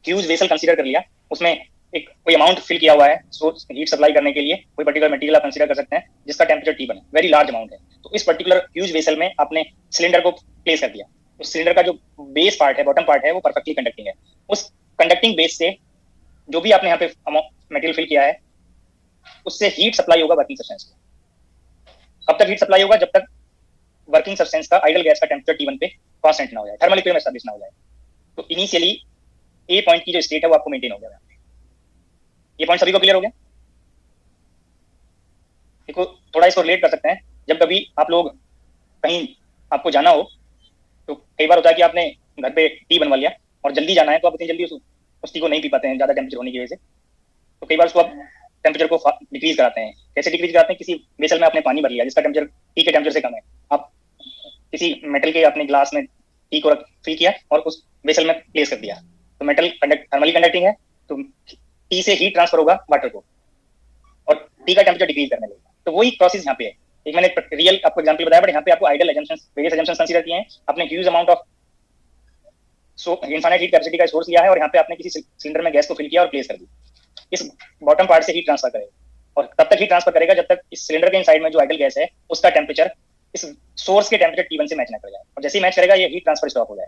ह्यूज वेसल कंसीडर कर लिया, उसमें एक कोई अमाउंट फिल किया हुआ है सोर्स हीट सप्लाई करने के लिए, कोई पर्टिकुलर मटेरियल आप कंसीडर कर सकते हैं जिसका टेम्परेचर T1 है, वेरी लार्ज अमाउंट है। तो इस पर्टिकुलर ह्यूज वेसल में आपने सिलेंडर को प्लेस कर दिया। उस सिलेंडर का जो बेस पार्ट है, बॉटम पार्ट है, वो परफेक्टली कंडक्टिंग है। उस कंडक्टिंग बेस से जो भी आपने यहाँ पे मटेरियल फिल किया है उससे हीट सप्लाई होगा वर्किंग सब्सटेंस को। कब तक हीट सप्लाई होगा? जब तक वर्किंग सब्सटेंस का आइडल गैस का टेम्परेचर T1 पे कांस्टेंट ना हो जाए, थर्मल इक्विलिब्रियम एस्टैब्लिश ना हो जाए। तो इनिशियली ए पॉइंट की जो स्टेट है वो आपको मेंटेन हो गया। ये पॉइंट सभी को क्लियर हो गया? देखो थोड़ा इसको रिलेट कर सकते हैं। जब कभी आप लोग कहीं आपको जाना हो तो कई बार होता है कि आपने घर पे टी बनवा लिया और जल्दी जाना है, तो आप इतनी जल्दी उस टी को नहीं पी पाते हैं ज्यादा टेम्परेचर होने की वजह से। तो कई बार उसको आप टेम्परेचर को डिक्रीज कराते हैं। कैसे डिक्रीज कराते हैं? किसी वेसल में आपने पानी भर लिया जिसका टेम्परेचर टी के टेम्परेचर से कम है, आप किसी मेटल के अपने ग्लास में टी को फिल किया और उस वेसल में प्लेस कर दिया। तो मेटल थर्मली कंडक्टिंग है, तो टी से हीट ट्रांसफर होगा वाटर को और टी का टेम्परेचर डिक्रीज करने लगेगा। तो वही प्रोसेस यहाँ पे है। एक मैंने रियल आपको एग्जांपल बताया, बट यहाँ पे आपको ideal assumptions, various assumptions consider किए हैं। आपने huge amount of infinite heat capacity का सोर्स लिया है और यहाँ पे आपने किसी सिलेंडर में गैस को फिल किया और प्लेस कर दी। इस बॉटम पार्ट से हीट ट्रांसफर करेगा और तब तक हीट ट्रांसफर करेगा जब तक इस सिलेंडर के इनसाइड में जो आइडल गैस है उसका टेम्परेचर इस सोर्स के टेम्परेचर T1 से मैच ना कर जाए, और जैसे ही मैच करेगा ये हीट ट्रांसफर स्टॉप हो जाए।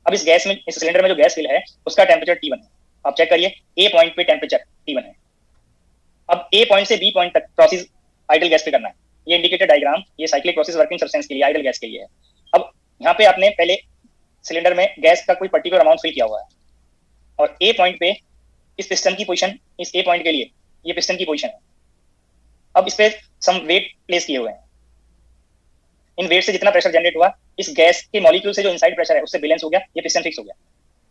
अब इस गैस में, इस सिलेंडर में जो गैस फिल है उसका टेम्परेचर T1 है। आप चेक करिए, ए पॉइंट पे टेम्परेचर T1 है। अब ए पॉइंट से बी पॉइंट तक प्रोसेस आइडल गैस पे करना है। ये इंडिकेटर डायग्राम ये साइक्लिक प्रोसेस वर्किंग सब्सटेंस के लिए, आइडल गैस के लिए है। अब यहाँ पे आपने पहले सिलेंडर में गैस का कोई पर्टिकुलर अमाउंट फिल किया हुआ है और ए पॉइंट पे इस पिस्टन की पोजीशन, इस ए पॉइंट के लिए ये पिस्टन की पोजीशन है। अब इस पे सम वेट प्लेस किए हुए हैं। इन वेट से जितना प्रेशर जनरेट हुआ इस गैस के मॉलिक्यूल से जो इनसाइड प्रेशर है उससे बैलेंस हो गया, ये पिस्टन फिक्स हो गया।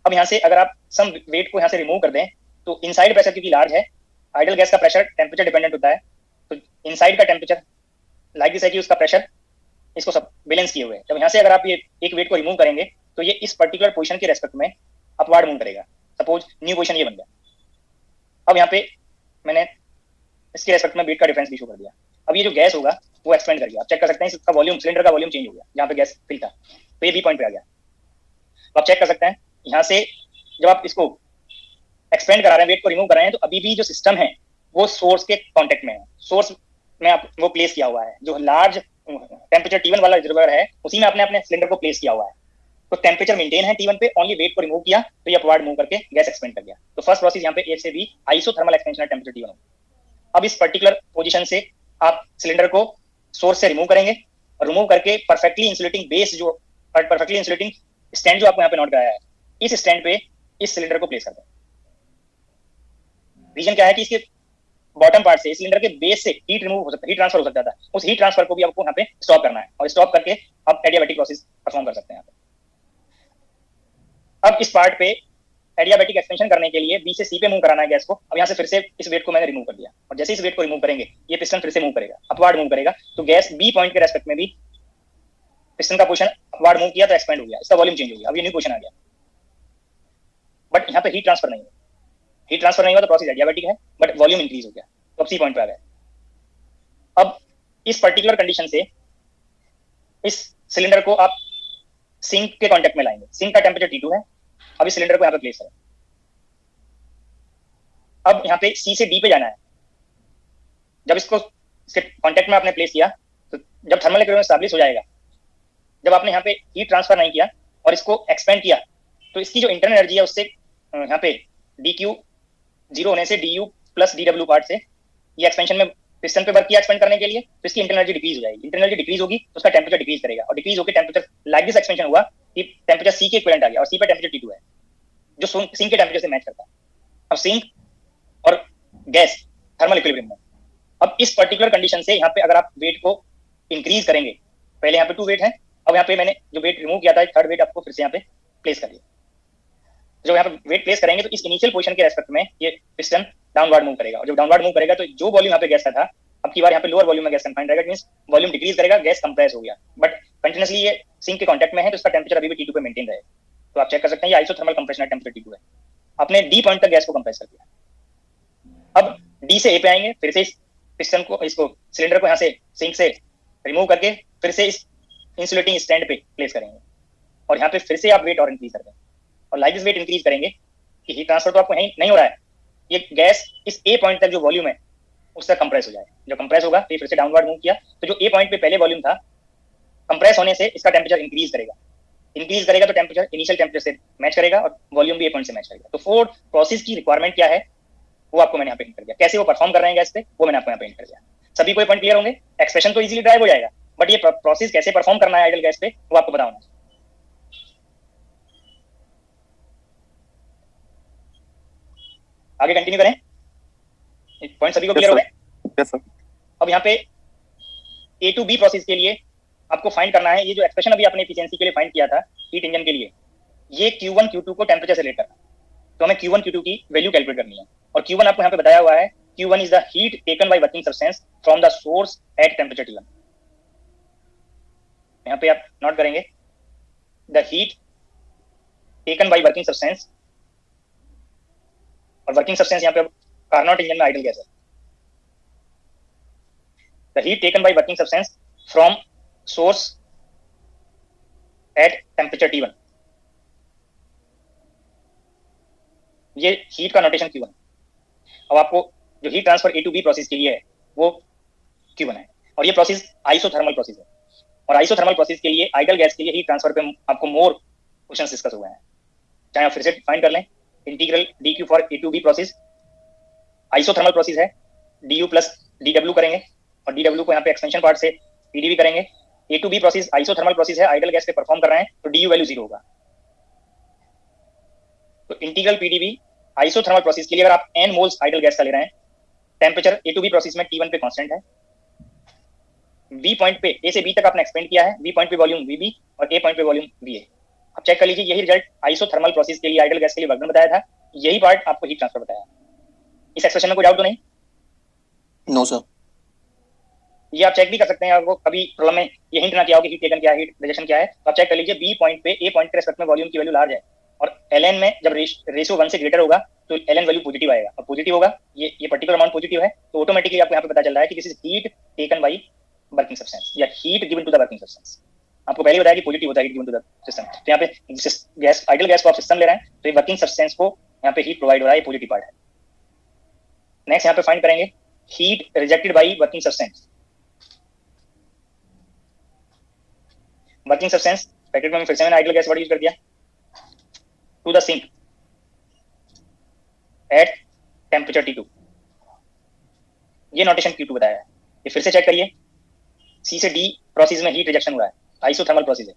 अब यहाँ से अगर आप सम वेट को यहाँ से रिमूव कर दें तो इनसाइड प्रेशर क्योंकि लार्ज है, आइडल गैस का प्रेशर टेम्परेचर डिपेंडेंट होता है, तो इनसाइड का टेम्परेचर लाइक दिस है कि उसका प्रेशर इसको सब बैलेंस किए हुए है। जब यहाँ से अगर आप ये एक वेट को रिमूव करेंगे तो ये इस पर्टिकुलर पोजीशन के रेस्पेक्ट में अपवार्ड मूव करेगा। सपोज न्यू पोजीशन ये बन गया। अब यहाँ पे मैंने इसके रेस्पेक्ट में वेट का डिफरेंस भी शो कर दिया। अब ये जो गैस होगा वो एक्सपेंड कर गया। आप चेक कर सकते हैं इसका वॉल्यूम, सिलेंडर का वॉल्यूम चेंज हो गया जहाँ पे गैस फिल था, तो ये बी पॉइंट पे आ गया। तो आप चेक कर सकते हैं यहाँ से जब आप इसको एक्सपेंड करा रहे हैं, वेट को रिमूव कर रहे हैं, तो अभी भी जो सिस्टम है वो सोर्स के कॉन्टेक्ट में है। सोर्स में आप वो प्लेस किया हुआ है, जो लार्ज टेम्परेचर T1 वाला रिजर्वायर है उसी में आपने अपने सिलेंडर को प्लेस किया हुआ है। तो टेम्परेचर मेंटेन है T1 पे, ओनली वेट को रिमूव किया तो ये अपवार्ड मूव करके गैस एक्सपेंड कर गया। तो फर्स्ट प्रोसेस यहाँ पे ए से बी आइसोथर्मल एक्सपेंशन है टेम्परेचर T1। अब इस पर्टिकुलर पोजीशन से आप सिलेंडर को सोर्स से रिमूव करेंगे और रिमूव करके परफेक्टली इंसुलेटिंग बेस, जो परफेक्टली इंसुलेटिंग स्टैंड जो आपको यहाँ पे नोट कराया है, इस स्टैंड पे इस सिलेंडर को प्लेस कर दें। रीजन क्या है कि इसके बॉटम पार्ट से, सिलेंडर के बेस से हीट रिमूव हो सकता है, हीट ट्रांसफर हो सकता था। उस हीट ट्रांसफर को भी आपको यहाँ पे स्टॉप करना है और स्टॉप करके आप एडियाबैटिक प्रोसेस परफॉर्म कर सकते हैं यहाँ पे। अब इस पार्ट पे एडियाबैटिक एक्सपेंशन करने के लिए बी से सी पे मूव कराना है गैस को। अब यहाँ से फिर से इस वेट को मैंने रिमूव कर दिया और जैसे इस वेट को रिमूव करेंगे ये पिस्टन फिर से मूव करेगा, अपवार्ड मूव करेगा। तो गैस बी पॉइंट के रेस्पेक्ट में भी पिस्टन का पोजीशन अपवार्ड मूव किया तो एक्सपेंड हो गया, इसका वॉल्यूम चेंज हो गया, अब ये न्यू पोजीशन आ गया। बट यहाँ पे हीट ट्रांसफर नहीं है, हीट ट्रांसफर नहीं हुआ तो प्रोसेस एडियाबैटिक है, बट वॉल्यूम इंक्रीज हो गया, तो अब सी पॉइंट पे आ गए। अब इस पर्टिकुलर कंडीशन से इस सिलेंडर को आप सिंक के कांटेक्ट में लाएंगे। सिंक का टेम्परेचर T2 है। अब इस सिलेंडर को यहाँ पे प्लेस करें। अब यहाँ पे सी से डी पे जाना है। जब इसको इसके कांटेक्ट में आपने प्लेस किया तो जब थर्मल इक्विलिब्रियम एस्टैब्लिश हो जाएगा, जब आपने यहाँ पे हीट ट्रांसफर नहीं किया और इसको एक्सपेंड किया तो इसकी जो इंटरनल एनर्जी है उससे यहाँ पे dq जीरो होने से du प्लस dw पार्ट से ये एक्सपेंशन में पिस्टन पे वर्क किया एक्सपेंड करने के लिए, तो इसकी इंटरनल एनर्जी डिक्रीज हो जाएगी। इंटरनल एनर्जी डिक्रीज होगी तो उसका टेम्परेचर डिक्रीज करेगा, और डिक्रीज होकर टेम्परेचर लाइक दिस एक्सपेंशन हुआ कि टेम्परेचर सी के इक्विवेलेंट आ गया, और सी पे टेम्परेचर T2 है जो सिंक के टेम्परेचर से मैच करता है। अब सिंक और गैस थर्मल इक्विलिब्रियम में, अब इस पर्टिकुलर कंडीशन से यहाँ पे अगर आप वेट को इंक्रीज करेंगे, पहले यहाँ पे 2 वेट है, अब यहाँ पे मैंने जो वेट रिमूव किया था थर्ड वेट आपको फिर से यहाँ पे प्लेस कर दिया। जब यहाँ पे वेट प्लेस करेंगे तो इस इनिशियल पोजीशन के रेस्पेक्ट में ये पिस्टन डाउनवर्ड मूव करेगा, और जब डाउनवर्ड मूव करेगा तो जो वॉल्यूम यहाँ पे गैस का था, अब की बार यहाँ पे लोअर वॉल्यूम में गैस कंफाइंड रहेगा, मींस वॉल्यूम डिक्रीज करेगा, गैस कंप्रेस हो गया, बट कंटिन्यूअसली ये सिंक के कांटेक्ट में है तो इसका टेम्परेचर अभी भी T2 पे मेंटेन रहेगा। तो आप चेक कर सकते हैं ये आइसोथर्मल कंप्रेशन टेम्परेचर T2 है। आपने डी पॉइंट तक गैस को कंप्रेस कर दिया। अब डी से ए पे आएंगे, फिर से इस पिस्टन को, इसको सिलेंडर को यहाँ से सिंक से रिमूव करके फिर से इस इंसुलेटिंग स्टैंड पे प्लेस करेंगे, और यहाँ पे फिर से आप वेट और इंक्रीज कर देंगे, और लाइक दिस वेट इंक्रीज करेंगे कि हीट ट्रांसफर तो आपको नहीं हो रहा है, ये गैस इस ए पॉइंट तक जो वॉल्यूम है उससे कंप्रेस हो जाए। जब कंप्रेस होगा तो फिर से डाउनवर्ड मूव किया, तो जो ए पॉइंट पे पहले वॉल्यूम था कंप्रेस होने से इसका टेम्परेचर इंक्रीज करेगा, इंक्रीज करेगा तो टेम्परेचर इनिशियल टेम्परेचर से मैच करेगा और वॉल्यूम भी ए पॉइंट से मैच करेगा। तो 4 प्रोसेस की रिक्वायरमेंट क्या है वो आपको मैंने यहाँ पे हिंट कर दिया, कैसे वो परफॉर्म कर रहे हैं गैस पे वो मैंने आपको यहाँ पे हिंट कर दिया। सभी कोई पॉइंट क्लियर होंगे? एक्सप्रेशन तो इजीली ड्राइव हो जाएगा, बट ये प्रोसेस कैसे परफॉर्म करना है आइडल गैस पे वो आपको पता होना चाहिए। आगे कंटिन्यू करें, पॉइंट सभी को क्लियर हो गए? Yes sir. अब यहाँ पे ए टू बी प्रोसेस के लिए आपको फाइंड करना है, ये जो एक्सप्रेशन अभी आपने एफिशिएंसी के लिए फाइंड किया था हीट इंजन के लिए, ये Q1 Q2 को टेम्परेचर से रिलेट करना है, तो हमें Q1 Q2 की वैल्यू कैलकुलेट करनी है, और Q1 आपको यहाँ पे बताया हुआ है Q1 is the heat taken by working substance from the source at temperature T1। यहाँ पे आप नोट करेंगे the heat taken by working substance, और वर्किंग सब्सटेंस यहाँ पे कार्नोट इंजन में आइडल गैस है। The heat taken by working substance from source at temperature T1, ये हीट का नोटेशन Q1। अब आपको जो heat transfer A to B process के लिए है वो Q1 है, और ये प्रोसेस आइसोथर्मल प्रोसेस है, और आइसोथर्मल प्रोसेस के लिए आइडल गैस के लिए हीट ट्रांसफर पे आपको मोर क्वेश्चंस डिस्कस हुए हैं, चाहे आप फिर से फाइंड कर लें integral dq for A to B process isothermal process है, du प्लस dw करेंगे, और dw को यहाँ पे एक्सपेंशन पार्ट से pdv करेंगे। A to B process isothermal process है, आइडल गैस पे परफॉर्म कर रहे हैं तो du वैल्यू 0 होगा। तो इंटीग्रल pdv आइसोथर्मल प्रोसेस के लिए अगर आप n मोल्स आइडल गैस का ले रहे हैं, temperature A to B process में T1 पे कांस्टेंट है, B पॉइंट पे A से B तक आपने एक्सपेंड किया है, B पॉइंट पे वॉल्यूम VB और A पॉइंट पे वॉल्यूम VA। अब चेक कर लीजिए यही रिजल्ट आइसोथर्मल प्रोसेस के लिए आइडल गैस के लिए वर्क डन बताया था, यही पार्ट आपको हीट ट्रांसफर बताया। इस एक्सप्रेशन में कोई डाउट तो नहीं? No sir. ये आप चेक भी कर सकते हैं, आपको कभी प्रॉब्लम में ये हिंट ना किया हो कि हीट टेकन क्या है, हीट रिजेक्शन क्या है, तो आप चेक कर लीजिए B पॉइंट पे A पॉइंट के रेस्पेक्ट में वॉल्यूम की वैल्यू लार्ज है, और ln में जब रेशियो 1 से ग्रेटर होगा तो ln वैल्यू पॉजिटिव आएगा, और पॉजिटिव होगा ये पर्टिकुलर अमाउंट पॉजिटिव है, तो ऑटोमेटिकली आपको यहाँ पे पता चल रहा है कि this is heat taken by working substance या heat given to the working substance. आपको पहले बताया कि पॉजिटिव होता है heat given to the system, तो यहाँ पे गैस आइडल गैस को आप सिस्टम ले रहे हैं तो ये वर्किंग सब्सटेंस को यहाँ पे हीट प्रोवाइड हो रहा है, ये पॉजिटिव पार्ट है। नेक्स्ट यहाँ पे फाइंड करेंगे heat rejected by working substance. Working substance bracket में फिर से मैंने आइडल गैस वर्ड यूज कर दिया, to the sink at temperature T2, ये नोटेशन Q2 बताया है। ये फिर से चेक करिए, C से D प्रोसेस में हीट रिजेक्शन हुआ है, आइसोथर्मल प्रोसेस है,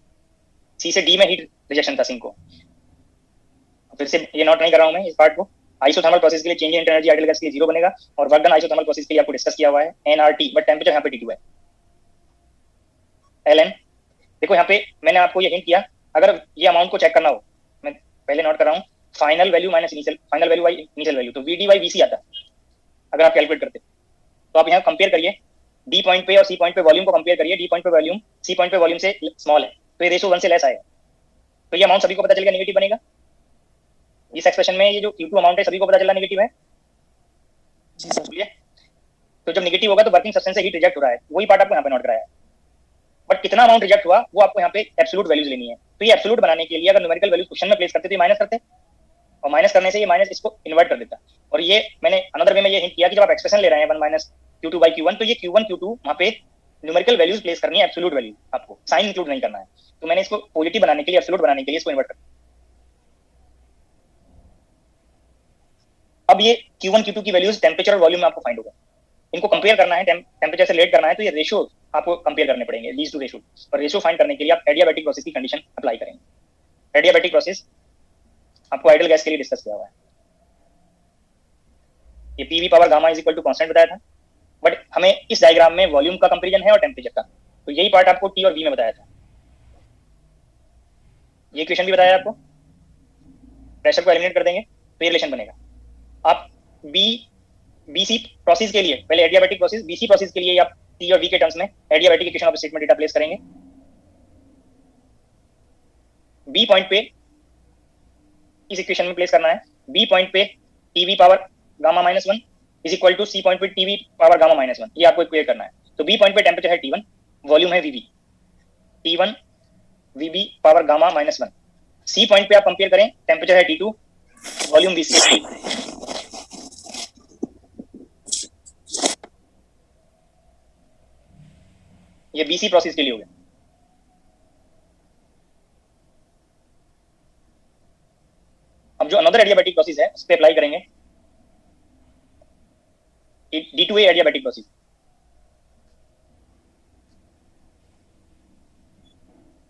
C से D में हीट रिजेक्शन था सिंक को। फिर से ये नोट नहीं कर रहा हूं मैं इस पार्ट को, आइसोथर्मल प्रोसेस के लिए change in energy idol gas के लिए 0 बनेगा, और वर्क डन आइसोथर्मल प्रोसेस के लिए आपको डिस्कस किया हुआ है nRT, बट टेम्परेचर यहाँ पे T2 है। ln देखो यहाँ पे मैंने आपको ये हिंट किया, अगर ये अमाउंट को चेक करना हो, मैं पहले नोट कर रहा हूँ, final value minus initial, final value by initial value, तो VD बाई VC आता है अगर आप कैलकुलेट करते। तो आप यहाँ कंपेयर करिए D पॉइंट पे और C पॉइंट पे वॉल्यूम को कंपेयर करिए, D पॉइंट पे वॉल्यूम C पॉइंट पे वॉल्यूम से स्मॉल है, तो ये रेशियो 1 से लेस आएगा, तो ये अमाउंट सभी को पता चल गया नेगेटिव बनेगा। इस एक्सप्रेशन में ये जो Q2 अमाउंट है सभी को पता चला नेगेटिव है जी सर। तो जब नेगेटिव होगा तो वर्किंग सब्सटेंस से हीट रिजेक्ट हो रहा है, वही पार्ट आपको यहाँ पे नोट कराया है, बट कितना अमाउंट रिजेक्ट हुआ वो आपको यहाँ पे एब्सोल्यूट वैल्यूज लेनी है। तो ये एब्सोल्यूट बनाने के लिए अगर न्यूमेरिकल वैल्यूज क्वेश्चन में प्लेस करते तो ये माइनस करते, और माइनस करने से ये माइनस इसको इन्वर्ट कर देता, और ये मैंने अनदर वे में ये हिंट किया कि जब आप एक्सप्रेशन ले रहे हैं 1 माइनस Q2 बाई Q1, तो ये Q1 Q2 वहाँ पे न्यूमेरिकल वैल्यूज प्लेस करनी है, एब्सोल्यूट वैल्यू आपको साइन इंक्लूड नहीं करना है, तो मैंने इसको पॉजिटिव बनाने के लिए, एब्सोल्यूट बनाने के लिए इसको इन्वर्ट कर। अब ये Q1 Q2 की वैल्यूज टेम्परेचर और वॉल्यूम में आपको फाइंड होगा, इनको कंपेयर करना है, टेम्परेचर से रिलेट करना है, तो ये रेशियो आपको कंपेयर करने पड़ेंगे, दीज टू रेशियो। और रेशियो फाइंड करने के लिए आप एडियाबैटिक प्रोसेस की कंडीशन अप्लाई करेंगे। एडियाबैटिक प्रोसेस आपको आइडियल गैस के लिए डिस्कस किया हुआ है। ये PV power gamma is equal to constant बताया था, बट हमें इस डायग्राम में वॉल्यूम का कंपेरिजन है और टेम्परेचर का, तो यही पार्ट आपको टी और वी में बताया था। ये इक्वेशन भी बताया आपको, प्रेशर को एलिमिनेट कर देंगे तो ये रिलेशन बनेगा। आप बीसी प्रोसेस के लिए पहले एडियाबैटिक प्रोसेस, बीसी प्रोसेस के लिए आप टी और वी के टर्म्स में एडियाबैटिक इक्वेशन ऑफ स्टेट में डेटा प्लेस करेंगे। बी पॉइंट पे इस इक्वेशन में प्लेस करना है, बी पॉइंट पे TV power gamma -1 is equal to C point पे टीवी पावर गामा -1, ये आपको इक्वेट करना है। तो बी पॉइंट पे टेम्परेचर है T1, वॉल्यूम है VB, T1 VB power gamma -1। C point पे आप कंपेयर करें, टेम्परेचर है T2, वॉल्यूम VC। ये BC प्रोसेस के लिए हो गया। अब जो अनदर एडियाबैटिक प्रोसेस है उस पर अप्लाई करेंगे D2A एडियाबैटिक प्रोसेस।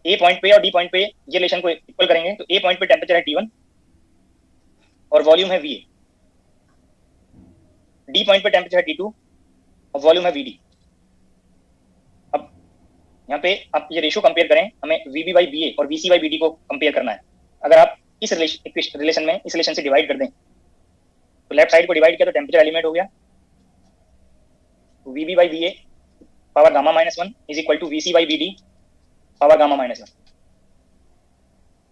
ए पॉइंट पे और डी पॉइंट पे ये रिलेशन को इक्वल करेंगे, तो ए पॉइंट पे टेम्परेचर है T1 और वॉल्यूम है VA, डी पॉइंट पे टेम्परेचर है T2 और वॉल्यूम है VD। अब यहाँ पे आप ये रेशियो कंपेयर करें, हमें VB बाई BA और VC बाई BD को कंपेयर करना है। अगर आप इस रिलेशन में इस रिलेशन से डिवाइड कर दें, तो लेफ्ट साइड को डिवाइड किया तो टेम्परेचर एलिमेंट हो गया, VB by BA power gamma -1 is equal to VC by BD power gamma -1।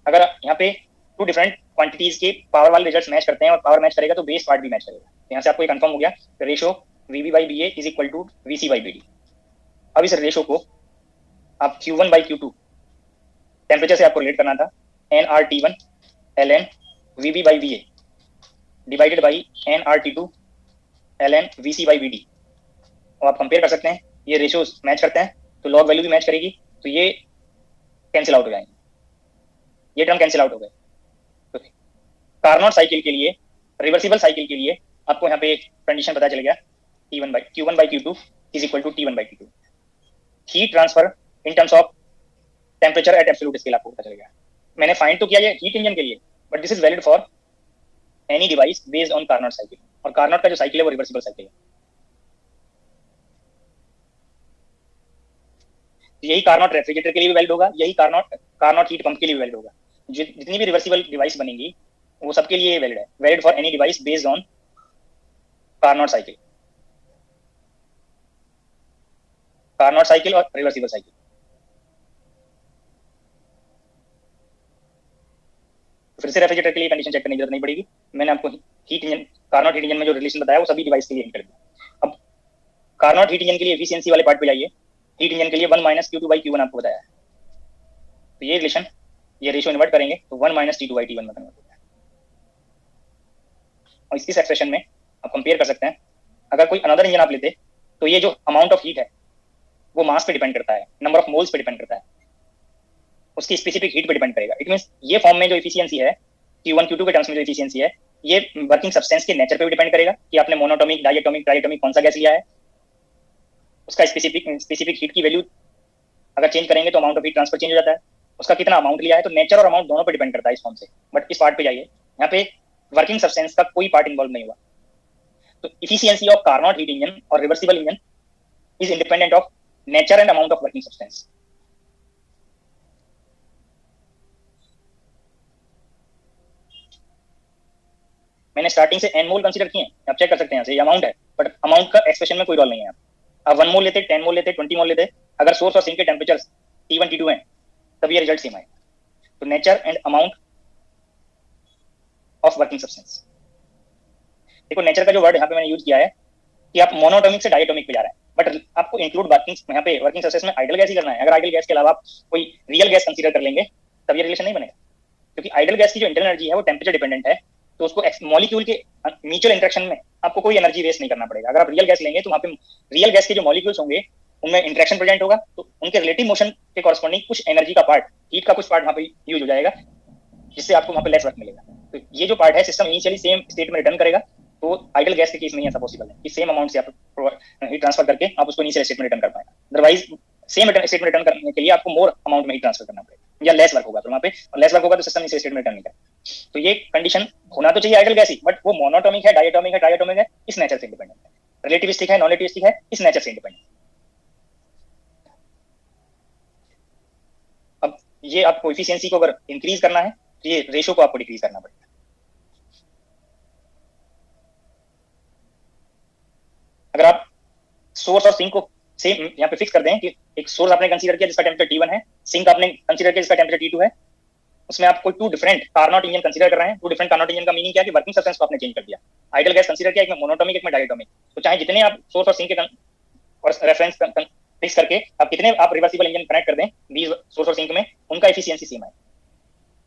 अगर यहाँ पे टू डिफरेंट क्वांटिटीज के पावर वाले रिजल्ट्स मैच करते हैं और पावर मैच करेगा तो बेस पार्ट भी मैच करेगा, तो यहाँ से आपको ये कंफर्म हो गया ratio VB by BA is equal to VC by BD। अब इस रेशियो को आप Q1 बाई Q2 टेम्परेचर से आपको रिलेट करना था, nRT1 ln VB by BA divided by nRT2 ln VC by BD, और आप कंपेयर कर सकते हैं, ये रेशियोज मैच करते हैं तो लॉग वैल्यू भी मैच करेगी, तो ये कैंसिल आउट हो जाएंगे, ये टर्म कैंसिल आउट हो गए। तो कार्नोट साइकिल के लिए, रिवर्सिबल साइकिल के लिए आपको यहाँ पे एक कंडीशन पता चल गया, Q1 by Q2 is equal to T1 by T2। Heat transfer in terms of temperature at absolute scale आपको पता चल गया। मैंने फाइंड तो किया ये हीट इंजन के लिए, but this is valid for any device based on Carnot cycle, और कार्नोट का जो साइकिल है वो रिवर्सिबल साइकिल है। यही कार्नोट रेफ्रिजरेटर के लिए भी वैलिड होगा, यही कार्नोट हीट पंप के लिए भी वैलिड होगा। जितनी भी रिवर्सिबल डिवाइस बनेंगी वो सबके लिए वैलिड है, valid for any device based on Carnot cycle, Carnot cycle और रिवर्सिबल साइकिल। फिर से रेफ्रिजरेटर के लिए कंडीशन चेक करने की जरूरत नहीं पड़ेगी, मैंने आपको heat engine, Carnot heat engine में जो रिलेशन बताया वो सभी डिवाइस के लिए कर दिया। अब कार्नोट हीट इंजन के लिए एफिशिएंसी वाले पार्ट पे जाइए, हीट इंजन के लिए 1 - Q2 बाई Q1 आपको बताया है, तो ये रिलेशन, ये रेशियो इन्वर्ट करेंगे तो 1 - T2 बाई T1 में कन्वर्ट होता है। और इस एक्सप्रेशन में आप कंपेयर कर सकते हैं, अगर कोई अनदर इंजन आप लेते तो ये जो अमाउंट ऑफ हीट है वो मास पे डिपेंड करता है, नंबर ऑफ मोल्स पे डिपेंड करता है, उसकी स्पेसिफिक हीट पे डिपेंड करेगा। इट मींस ये फॉर्म में जो एफिशिएंसी है Q1 Q2 के टर्म्स में जो एफिशिएंसी है, ये वर्किंग सब्सटेंस के नेचर पे भी डिपेंड करेगा कि आपने मोनोटोमिक, डायटोमिक, ट्राइटोमिक कौन सा गैस लिया है, उसका स्पेसिफिक हीट की वैल्यू अगर चेंज करेंगे तो amount of heat transfer change हो जाता है, उसका कितना अमाउंट लिया है, तो नेचर और अमाउंट दोनों पे डिपेंड करता है इस फॉर्म से। बट इस पार्ट पे जाइए, यहाँ पे वर्किंग सब्सटेंस का कोई पार्ट इन्वॉल्व नहीं हुआ, तो efficiency of Carnot heat engine और reversible engine is independent of nature and amount of working substance. मैंने स्टार्टिंग से n मोल कंसीडर किए हैं, आप चेक कर सकते हैं यहाँ से, ये अमाउंट है, बट अमाउंट का एक्सप्रेशन में कोई रोल नहीं है। आप 1 मोल लेते, 10 मोल लेते, 20 मोल लेते, अगर सोर्स और सिंक के टेम्परेचर T1 T2 हैं तब ये रिजल्ट सेम आए। तो nature and amount of working substance, देखो नेचर का जो वर्ड यहाँ पे मैंने यूज किया है कि आप मोनोटोमिक से डायटोमिक पे जा रहे हैं, बट आपको इंक्लूड वर्किंग, यहाँ पे वर्किंग सब्सटेंस में आइडल गैस ही करना है। अगर आइडल गैस के अलावा आप कोई रियल गैस कंसीडर कर लेंगे तब ये रिलेशन नहीं बनेगा, क्योंकि आइडल गैस की जो इंटरनल एनर्जी है वो टेम्परेचर डिपेंडेंट है, तो उसको मॉलिक्यूल के म्यूचुअल इंटरेक्शन में आपको कोई एनर्जी वेस्ट नहीं करना पड़ेगा। अगर आप रियल गैस लेंगे तो वहाँ पे रियल गैस के जो मॉलिक्यूल्स होंगे उनमें इंटरेक्शन प्रेजेंट होगा, तो उनके रिलेटिव मोशन के कॉरस्पॉन्डिंग कुछ एनर्जी का पार्ट, हीट का कुछ पार्ट वहाँ पे यूज हो जाएगा, जिससे आपको वहाँ पे लेस वर्क मिलेगा। तो ये जो पार्ट है सिस्टम इनिशियली सेम स्टेट में रिटर्न करेगा, तो आइडल गैस के केस में ऐसा पॉसिबल है कि सेम अमाउंट से आप हीट ट्रांसफर करके आप उसको इनिशियल स्टेट में रिटर्न कर पाए। अदरवाइज सेम स्टेट में रिटर्न करने के लिए आपको मोर अमाउंट में हीट ट्रांसफर करना पड़ेगा, या लेस वर्क होगा तो वहाँ पे, और लेस वर्क होगा तो सिस्टम इनिशियल स्टेट में रिटर्न नहीं करेगा। तो ये कंडीशन होना तो चाहिए आइडल गैस ही, बट वो मोनोटॉमिक है, डायटोमिक है, ट्राइटोमिक है, इस नेचर से इंडिपेंडेंट है। रिलेटिविस्टिक है, नॉन रिलेटिविस्टिक है, इस नेचर से इंडिपेंडेंट। अब ये आपको एफिशिएंसी को अगर इंक्रीज करना है तो ये रेशो को आपको डिक्रीज करना पड़ेगा। अगर आप सोर्स और सिंक को सेम यहाँ पे फिक्स कर दें कि एक सोर्स आपने कंसीडर किया जिसका टेम्परेचर T1 है, सिंक आपने कंसीडर किया जिसका टेम्परेचर T2 है, उसमें आप कोई two different Carnot engine consider कर रहे हैं। टू डिफरेंट कार्नोट इंजन का मीनिंग क्या है कि वर्किंग सब्सटेंस को आपने चेंज कर दिया। आइडल गैस कंसीडर किया, एक में मोनोटोमिक, एक में डायटोमिक, तो चाहे जितने आप सोर्स और सिंक के और रेफरेंस फिक्स करके आप कितने आप रिवर्सिबल इंजन कनेक्ट कर दें बीच सोर्स और सिंक में, उनका एफिशिएंसी सेम है।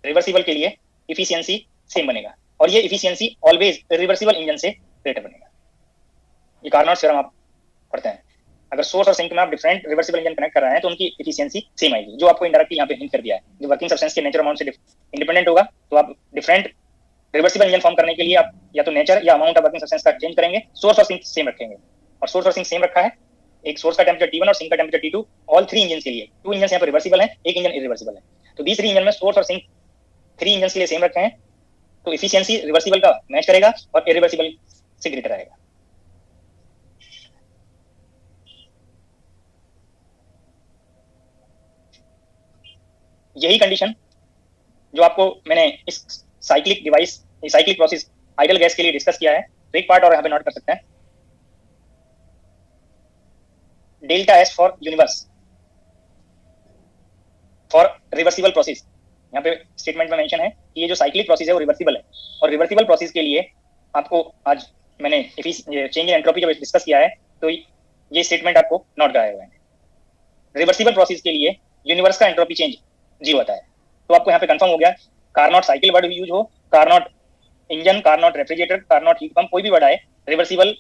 रिवर्सिबल के लिए एफिशिएंसी सेम बनेगा, और ये एफिशिएंसी ऑलवेज रिवर्सिबल इंजन से ग्रेटर बनेगा। ये कार्नोट थ्योरम आप पढ़ते हैं। अगर सोर्स और सिंक में आप डिफरेंट रिवर्सिबल इंजन कनेक्ट कर रहे हैं तो उनकी एफिशिएंसी सेम आएगी, जो आपको इनडायरेक्टली यहाँ पे हिंट कर दिया है। जो वर्किंग सब्सटेंस के नेचर अमाउंट से इंडिपेंडेंट होगा, तो आप डिफरेंट रिवर्सिबल इंजन फॉर्म करने के लिए आप या तो नेचर या अमाउंट ऑफ वर्किंग सब्सटेंस का चेंज करेंगे। सोर्स और सिंक सेम रखेंगे, और सोर्स और सिंक सेम रखा है। एक सोर्स का टेम्परेचर T1 और सिंक का temperature T2, all three engine के लिए। टू इंजन यहाँ पे रिवर्सिबल है, एक इंजन इरिवर्सिबल है, तो these थ्री इंजन में सोर्स और सिंक थ्री इंजन के लिए सेम रखे हैं, तो एफिशिएंसी रिवर्सिबल का मैच करेगा और इरिवर्सिबल से ग्रेटर आएगा। यही कंडीशन जो आपको मैंने इस cyclic device, cyclic process idol gas के लिए डिस्कस किया है, तो एक पार्ट और यहाँ पे नोट कर सकते हैं। Delta S for universe for reversible process. यहाँ पे स्टेटमेंट में मेंशन है कि ये जो साइक्लिक प्रोसेस है वो रिवर्सिबल है, और रिवर्सिबल प्रोसेस के लिए आपको आज मैंने चेंज इन एंट्रोपी जब डिस्कस किया है तो ये स्टेटमेंट आपको नोट कराया हुआ है। रिवर्सिबल प्रोसेस के लिए यूनिवर्स का एंट्रोपी चेंज 0 आता है। तो आपको यहाँ पे कंफर्म हो गया, कार्नोट साइकिल वर्ड यूज हो, Carnot engine, Carnot refrigerator, Carnot heat pump, कोई भी वर्ड आए, रिवर्सिबल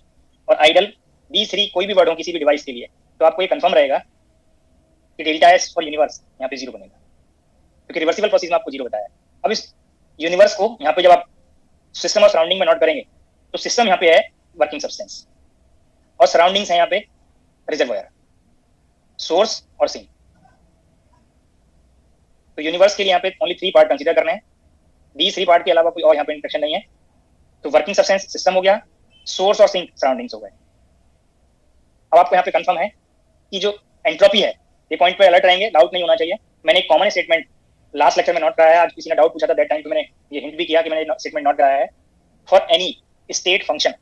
और आइडल, these थ्री कोई भी वर्ड हो किसी भी डिवाइस के लिए, तो आपको ये कंफर्म रहेगा कि डेल्टा एस फॉर यूनिवर्स यहाँ पे 0 बनेगा, क्योंकि रिवर्सिबल प्रोसेस में आपको 0 बताया है। अब इस यूनिवर्स को यहाँ पे जब आप सिस्टम और सराउंडिंग में नोट करेंगे, तो सिस्टम यहाँ पे है वर्किंग सब्सटेंस, और सराउंडिंग्स है यहाँ पे रिजर्वायर, सोर्स और सिंक। तो यूनिवर्स के लिए यहाँ पे ओनली 3 पार्ट कंसीडर करने हैं। these 3 पार्ट के अलावा कोई और यहाँ पे इंटरेक्शन नहीं है। तो वर्किंग सब्सटेंस सिस्टम हो गया, सोर्स और सिंक सराउंडिंग्स हो गए। अब आपको यहाँ पे कंफर्म है कि जो एंट्रोपी है, ये पॉइंट पे अलर्ट रहेंगे, डाउट नहीं होना चाहिए। मैंने एक कॉमन स्टेटमेंट लास्ट लेक्चर में नोट कराया है, आज किसी ने डाउट पूछा था दैट टाइम पे मैंने ये हिंट भी किया कि मैंने स्टेटमेंट नोट कराया है। For any state function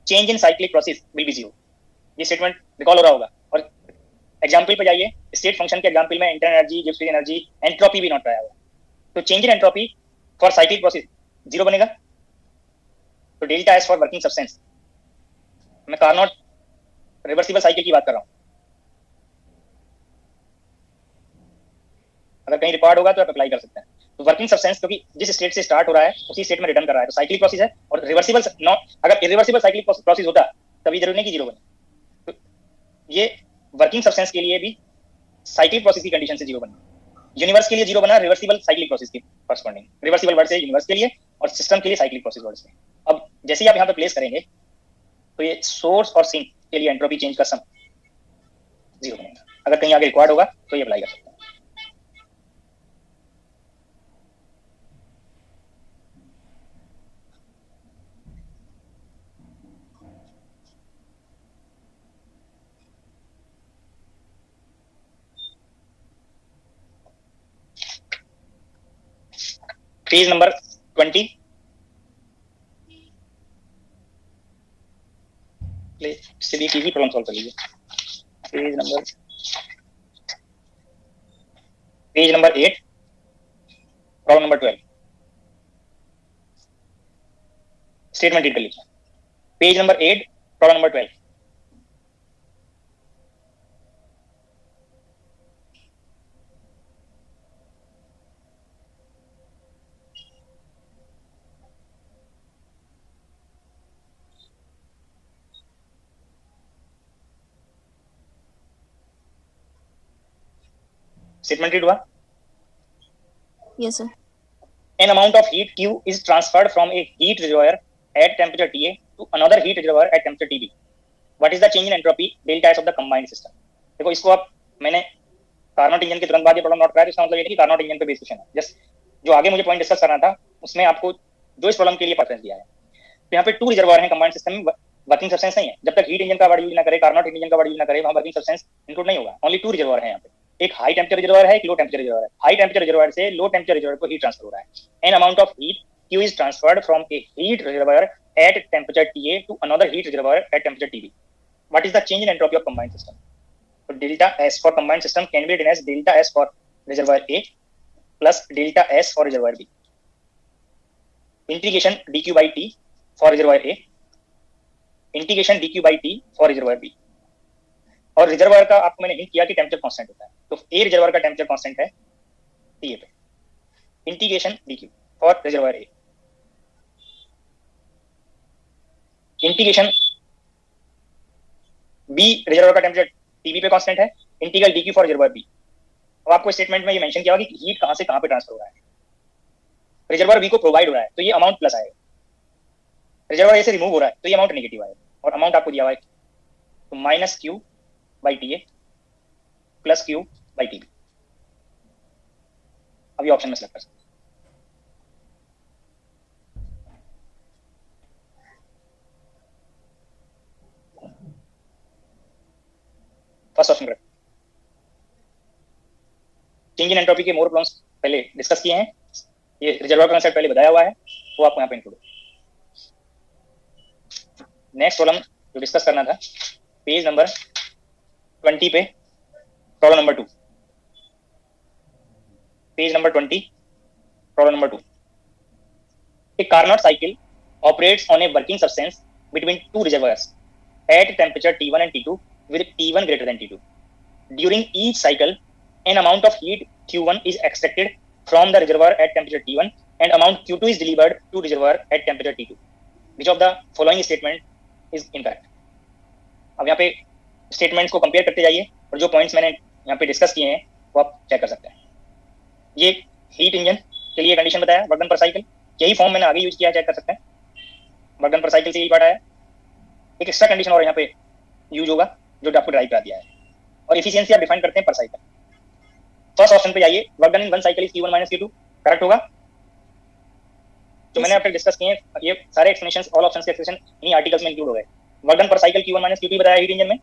change in cyclic process will be 0। ये स्टेटमेंट रिकॉल हो रहा होगा। और एग्जाम्पल पे जाइए, स्टेट फंक्शन के एग्जाम्पल में internal energy, Gibbs free energy, entropy भी नोट कराया हुआ। तो change in entropy for cyclic process 0 बनेगा। तो delta S for working substance, मैं कार्नोट रिवर्सिबल साइकिल की बात कर रहा हूँ। अगर कहीं रिकॉर्ड होगा तो आप अप्लाई कर सकते हैं। तो वर्किंग सब्सटेंस क्योंकि जिस स्टेट से स्टार्ट हो रहा है उसी स्टेट में रिटर्न कर रहा है, तो साइक्लिक प्रोसेस है। और रिवर्सिबल नॉट, अगर इरिवर्सिबल साइक्लिक प्रोसेस होता तभी जरूरी नहीं कि 0 बने। तो ये वर्किंग सब्सटेंस के लिए भी साइक्लिक प्रोसेस की कंडीशन से 0 बना। यूनिवर्स के लिए 0 बना रिवर्सिबल साइक्लिक प्रोसेस की कॉरस्पॉन्डिंग, रिवर्सिबल वर्ड से यूनिवर्स के लिए और सिस्टम के लिए साइक्लिक प्रोसेस वर्ड से। अब जैसे ही आप यहाँ पे प्लेस करेंगे तो ये सोर्स और सिंक के लिए एंट्रोपी चेंज का सम 0 बनेगा। अगर कहीं आगे रिक्वायर्ड होगा तो ये अप्लाई कर सकते हैं। पेज नंबर 20, चलिए इजी प्रॉब्लम सॉल्व कर लीजिए। Page number 8, problem number 12, statement read कर लीजिए। Page number 8, problem number 12। Statement read हुआ? Yes, sir. An amount of heat Q is transferred from a heat reservoir at temperature TA to another heat reservoir at temperature TB. What is the change in entropy delta S of the combined system? देखो इसको आप मैंने Carnot engine के तुरंत बाद ये problem note कराया, इसका मतलब ये नहीं कि कार्नोट इंजन पे बेस क्वेश्चन है, जस्ट जो आगे मुझे पॉइंट डिस्कस करना था उसमें आपको जो इस प्रॉब्लम के लिए प्रेफरेंस दिया है। तो यहाँ पे 2 रिजर्वायर है कंबाइंड सिस्टम में, वर्किंग सब्सटेंस नहीं है। जब तक हीट इंजन का वर्ड यूज ना करे, कार्नोट इंजन का वर्ड यूज ना करे, वहां वर्किंग सब्सटेंस इंक्लूड नहीं होगा। ओनली 2 रिजर्वायर है यहाँ पे, एक हाई टेम्परेचर रिजर्वायर है, एक लो टेम्परेचर रिजर्वायर है। हाई टेम्परेचर रिजर्वायर से लो टेम्परेचर रिजर्वायर को हीट ट्रांसफर हो रहा है। An amount of heat Q is transferred from a heat reservoir at temperature TA to another heat reservoir at temperature TB. What is the change in entropy of combined system? So delta S for combined system can be written as delta S for reservoir A plus delta S for reservoir B. Integration dq by T for reservoir A, integration dq by T for reservoir B. और reservoir का आपको मैंने hint किया कि temperature constant होता है, तो ए reservoir का टेम्परेचर कांस्टेंट है TA पे। Integration dq for reservoir A, integration B reservoir का टेम्परेचर TB पे कांस्टेंट है, integral dq for reservoir B। अब आपको स्टेटमेंट में ये मेंशन किया हुआ कि हीट कहां से कहां पे ट्रांसफर हो रहा है। रिजर्वायर B को प्रोवाइड हो रहा है तो ये अमाउंट प्लस आएगा, रिजर्वायर A से रिमूव हो रहा है तो ये अमाउंट नेगेटिव आएगा, और अमाउंट आपको दिया हुआ है तो minus Q by TA plus Q by TB। अब ये ऑप्शन में सेलेक्ट कर सकते हैं। First option correct. Change in entropy के मोर प्रॉब्लम्स पहले डिस्कस किए हैं, ये रिजर्वायर का कंसेप्ट पहले बताया हुआ है, वो आपको यहाँ पे इंक्लूड है। नेक्स्ट प्रॉब्लम जो डिस्कस करना था पेज नंबर 20 पे, problem number 2, page number 20, problem number 2। A Carnot cycle operates on a working substance between two reservoirs at temperature T1 and T2 with T1 greater than T2. During each cycle, an amount of heat Q1 is extracted from the reservoir at temperature T1 and amount Q2 is delivered to reservoir at temperature T2. Which of the following statement is incorrect? अब यहाँ पे statements को compare करते जाइए और जो points मैंने यहाँ पे डिस्कस किए हैं वो आप चेक कर सकते हैं। ये हीट इंजन के लिए कंडीशन बताया, वर्क डन पर साइकिल, यही फॉर्म मैंने आगे यूज किया है, चेक कर सकते हैं। वर्क डन पर साइकिल से यही पार्ट आया। एक एक्स्ट्रा कंडीशन और यहाँ पे यूज होगा जो आपको ड्राइव करा दिया है, और इफिशियंसी आप डिफाइन करते हैं पर साइकिल। फर्स्ट ऑप्शन पे जाइए, work done in one cycle is Q1 minus Q2, correct होगा। जो मैंने आपको डिस्कस किए हैं ये सारे एक्सप्लेनेशंस, ऑल ऑप्शंस के एक्सप्लेनेशन इन्हीं आर्टिकल्स में इंक्लूड हो गए। Work done per cycle Q1 minus Q2 बताया हीट इंजन में,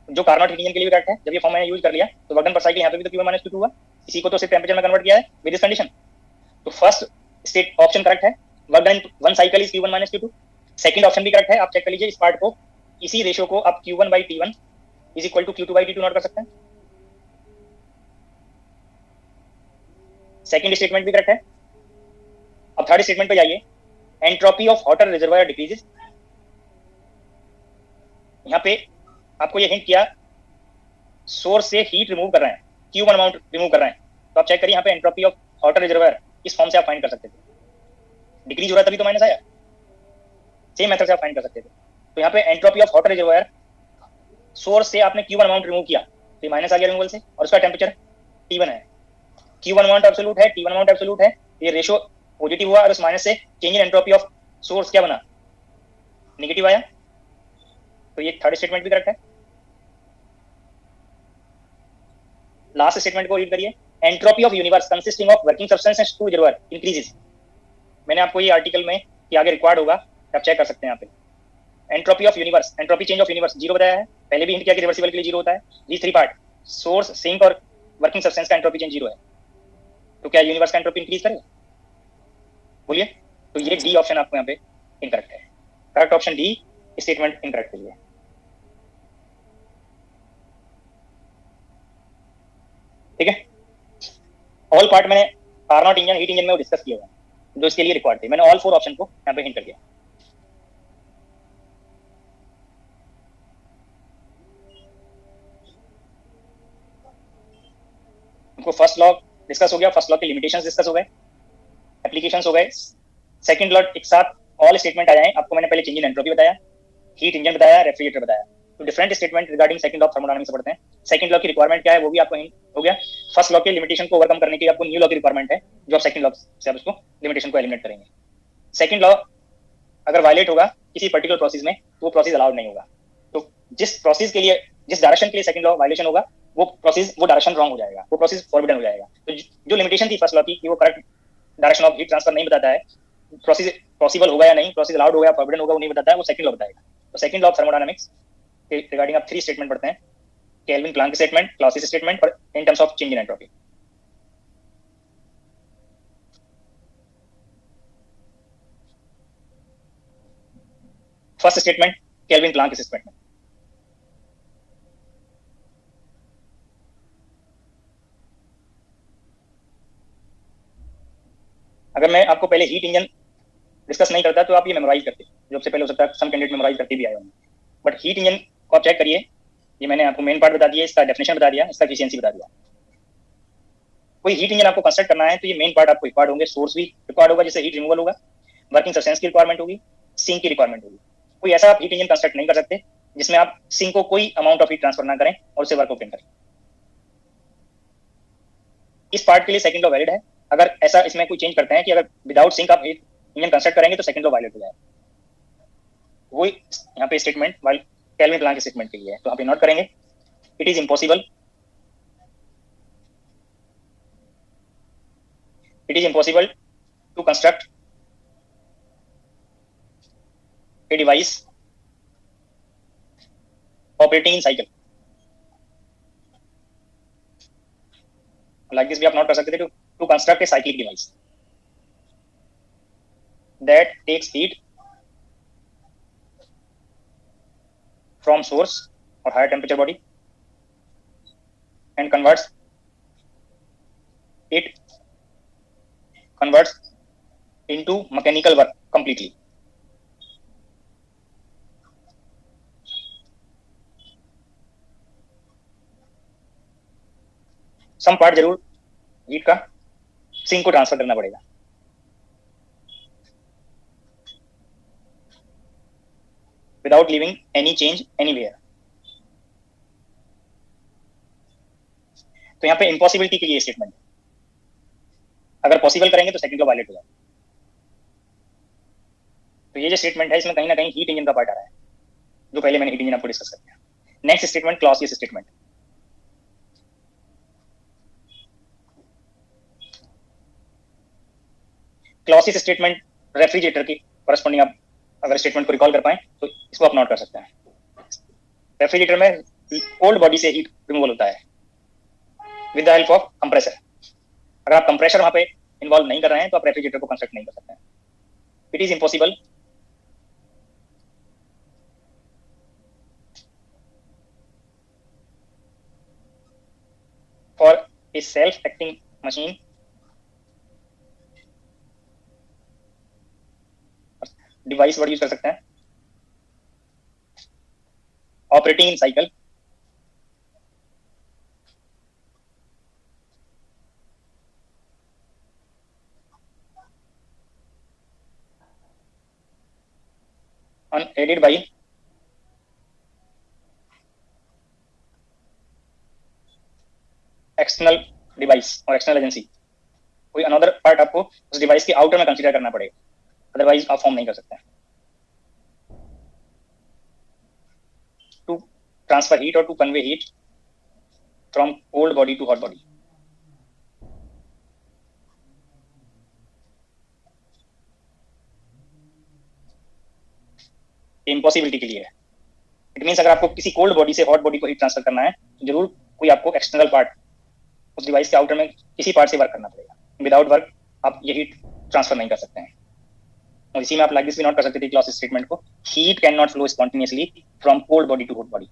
जो कार्नोट हीट इंजन के लिए भी करेक्ट है। जब ये फॉर्म मैंने यूज कर लिया तो वर्क डन पर साइकिल यहाँ पे भी तो Q1 माइनस Q2 हुआ, इसी को तो सिर्फ टेम्परेचर में कन्वर्ट किया है विद दिस कंडीशन। तो फर्स्ट स्टेट ऑप्शन करेक्ट है, work done one cycle is Q1 minus Q2। Second option भी करेक्ट है, आप चेक कर लीजिए इस पार्ट को, इसी रेशियो को आप Q1 by T1 is equal to Q2 by T2 note कर सकते हैं। सेकंड स्टेटमेंट भी करेक्ट है। अब थर्ड स्टेटमेंट पे जाइए, entropy of water reservoir decreases. यहाँ पे आपको ये हिंट किया सोर्स से हीट रिमूव कर रहे हैं, Q1 अमाउंट रिमूव कर रहे हैं, तो आप चेक करिए यहाँ पे एंट्रोपी ऑफ वाटर रिजर्वायर इस फॉर्म से आप फाइंड कर सकते थे। डिक्रीज हो रहा है तभी तो माइनस आया, सेम मेथड से आप फाइंड कर सकते थे। तो यहाँ पे entropy of water reservoir, source से आपने Q1 अमाउंट रिमूव किया तो माइनस आ गया रिमूवल से, और उसका टेम्परेचर T1 है। Q1 अमाउंट एब्सोल्यूट है, T1 अमाउंट एब्सोल्यूट है, ये रेशियो पॉजिटिव हुआ और उस माइनस से change in entropy of source क्या बना, नेगेटिव आया। तो ये थर्ड स्टेटमेंट भी करेक्ट है। लास्ट स्टेटमेंट को रीड करिए, entropy of universe consisting of working substance and two reservoir increases. मैंने आपको ये आर्टिकल में कि आगे रिक्वायर्ड होगा, आप चेक कर सकते हैं यहाँ पे। Entropy of universe, entropy change of universe zero बताया है, पहले भी हिंट किया कि रिवर्सिबल के लिए जीरो होता है। these three part, source, sink और वर्किंग सब्सटेंस का एंट्रोपी चेंज जीरो है, तो क्या यूनिवर्स का एंट्रोपी इंक्रीज करेगा, बोलिए। तो ये डी ऑप्शन आपको यहाँ पे इनकरेक्ट है, correct option D statement incorrect है। ठीक है, ऑल पार्ट मैंने कार्नोट इंजन, हीट इंजन में वो डिस्कस किया हुआ है जो इसके लिए रिक्वायर्ड थे। मैंने ऑल फोर ऑप्शन को यहाँ पे हिंट कर दिया। हमको फर्स्ट लॉ डिस्कस हो गया, फर्स्ट लॉ के लिमिटेशंस डिस्कस हो गए, एप्लीकेशंस हो गए। सेकंड लॉ एक साथ ऑल स्टेटमेंट आ जाए। आपको मैंने पहले चेंज इन एंट्रोपी बताया, हीट इंजन बताया, रेफ्रिजरेटर बताया, तो different statement regarding second law of thermodynamics पढ़ते हैं। सेकंड लॉ की रिक्वायरमेंट क्या है वो भी आपको हो गया। फर्स्ट लॉ के लिमिटेशन को ओवरकम करने के लिए आपको न्यू लॉ की रिक्वायरमेंट है, जो आप सेकंड लॉ से आप उसको लिमिटेशन को एलिमिनेट करेंगे। सेकंड लॉ अगर वायलेट होगा किसी पर्टिकुलर प्रोसेस में तो वो प्रोसेस अलाउड नहीं होगा। तो जिस प्रोसेस के लिए, जिस डायरेक्शन के लिए सेकंड लॉ वायलेशन होगा वो प्रोसेस, वो डायरेक्शन रॉन्ग हो जाएगा, वो प्रोसेस फॉरबिडन हो जाएगा। तो जो लिमिटेशन थी फर्स्ट लॉ की कि वो correct direction of heat transfer नहीं बताता है, प्रोसेस पॉसिबल होगा या नहीं, प्रोसेस अलाउड होगा या फॉरबिडन होगा वो नहीं बताता है, वो सेकंड लॉ बताएगा। तो सेकंड लॉ ऑफ थर्मोडायनामिक्स के रिगार्डिंग आप 3 स्टेटमेंट पढ़ते हैं, Kelvin Planck statement, Clausius statement और in terms of change in entropy. First statement Kelvin Planck statement. अगर मैं आपको पहले हीट इंजन डिस्कस नहीं करता तो आप ये मेमोराइज करते, जो सबसे पहले हो सकता है सम कैंडिडेट मेमोराइज करते भी आए होंगे, बट हीट इंजन को आप चेक करिए। ये मैंने आपको मेन पार्ट बता दिया, इसका डेफिनेशन बता दिया, इसका एफिशिएंसी बता दिया। कोई हीट इंजन आपको कंस्ट्रक्ट करना है तो ये मेन पार्ट आपको रिक्वायर्ड होंगे, सोर्स भी रिक्वायर्ड होगा जिससे हीट रिमूवल होगा, वर्किंग सब्सटेंस की रिक्वायरमेंट होगी, सिंक की रिक्वायरमेंट होगी। कोई ऐसा आप हीट इंजन कंस्ट्रक्ट नहीं कर सकते जिसमें आप सिंक को कोई अमाउंट ऑफ हीट ट्रांसफर ना करें और उसे वर्क ओपन करें। इस पार्ट के लिए सेकंड लॉ वैलिड है। अगर ऐसा इसमें कोई चेंज करते हैं कि अगर विदाउट सिंक आप हीट इंजन कंस्ट्रक्ट करेंगे तो सेकंड लॉ वायलेट हो जाएगा। वही यहाँ पे स्टेटमेंट केल्विन प्लैंक स्टेटमेंट के लिए है, तो आप नोट करेंगे it is impossible, it is impossible to construct a device operating in cycle, like this भी आप नोट कर सकते थे, to construct a cyclic device that takes heat from source or higher temperature body and converts into mechanical work completely. Some part जरूर heat का sink को transfer करना पड़ेगा, without leaving any change anywhere. तो यहाँ पे इम्पॉसिबिलिटी के लिए स्टेटमेंट, अगर पॉसिबल करेंगे तो सेकंड लॉ वायलेट हो जाएगा। तो ये जो स्टेटमेंट है इसमें कहीं ना कहीं हीट इंजन का पार्ट आ रहा है, जो पहले मैंने हीट इंजन आपको डिस्कस कर दिया। Next statement Clausius statement. Clausius statement refrigerator की करस्पॉन्डिंग, आप अगर स्टेटमेंट को रिकॉल कर पाए तो इसको आप नोट कर सकते हैं। रेफ्रिजरेटर में कोल्ड बॉडी से हीट रिमूवल होता है with the help of compressor. अगर आप कंप्रेसर वहां पे इन्वॉल्व नहीं कर रहे हैं तो आप रेफ्रिजरेटर को कंस्ट्रक्ट नहीं कर सकते हैं। It is impossible for a self acting machine device word use कर सकते हैं, operating in cycle unaided by external device और एक्सटर्नल एजेंसी। कोई अनदर पार्ट आपको उस डिवाइस के आउटर में कंसीडर करना पड़ेगा, अदरवाइज आप फॉर्म नहीं कर सकते हैं। टू ट्रांसफर हीट और to convey heat from cold body to hot body. Impossibility के लिए है। इट मींस अगर आपको किसी कोल्ड बॉडी से हॉट बॉडी को हीट ट्रांसफर करना है तो जरूर कोई आपको एक्सटर्नल पार्ट उस डिवाइस के आउटर में किसी पार्ट से वर्क करना पड़ेगा। विदाउट वर्क आप ये हीट ट्रांसफर नहीं कर सकते हैं। और इसी में आप लाइक दिस भी नोट कर सकते थे क्लॉसियस स्टेटमेंट को, heat can not flow spontaneously from cold body to hot body.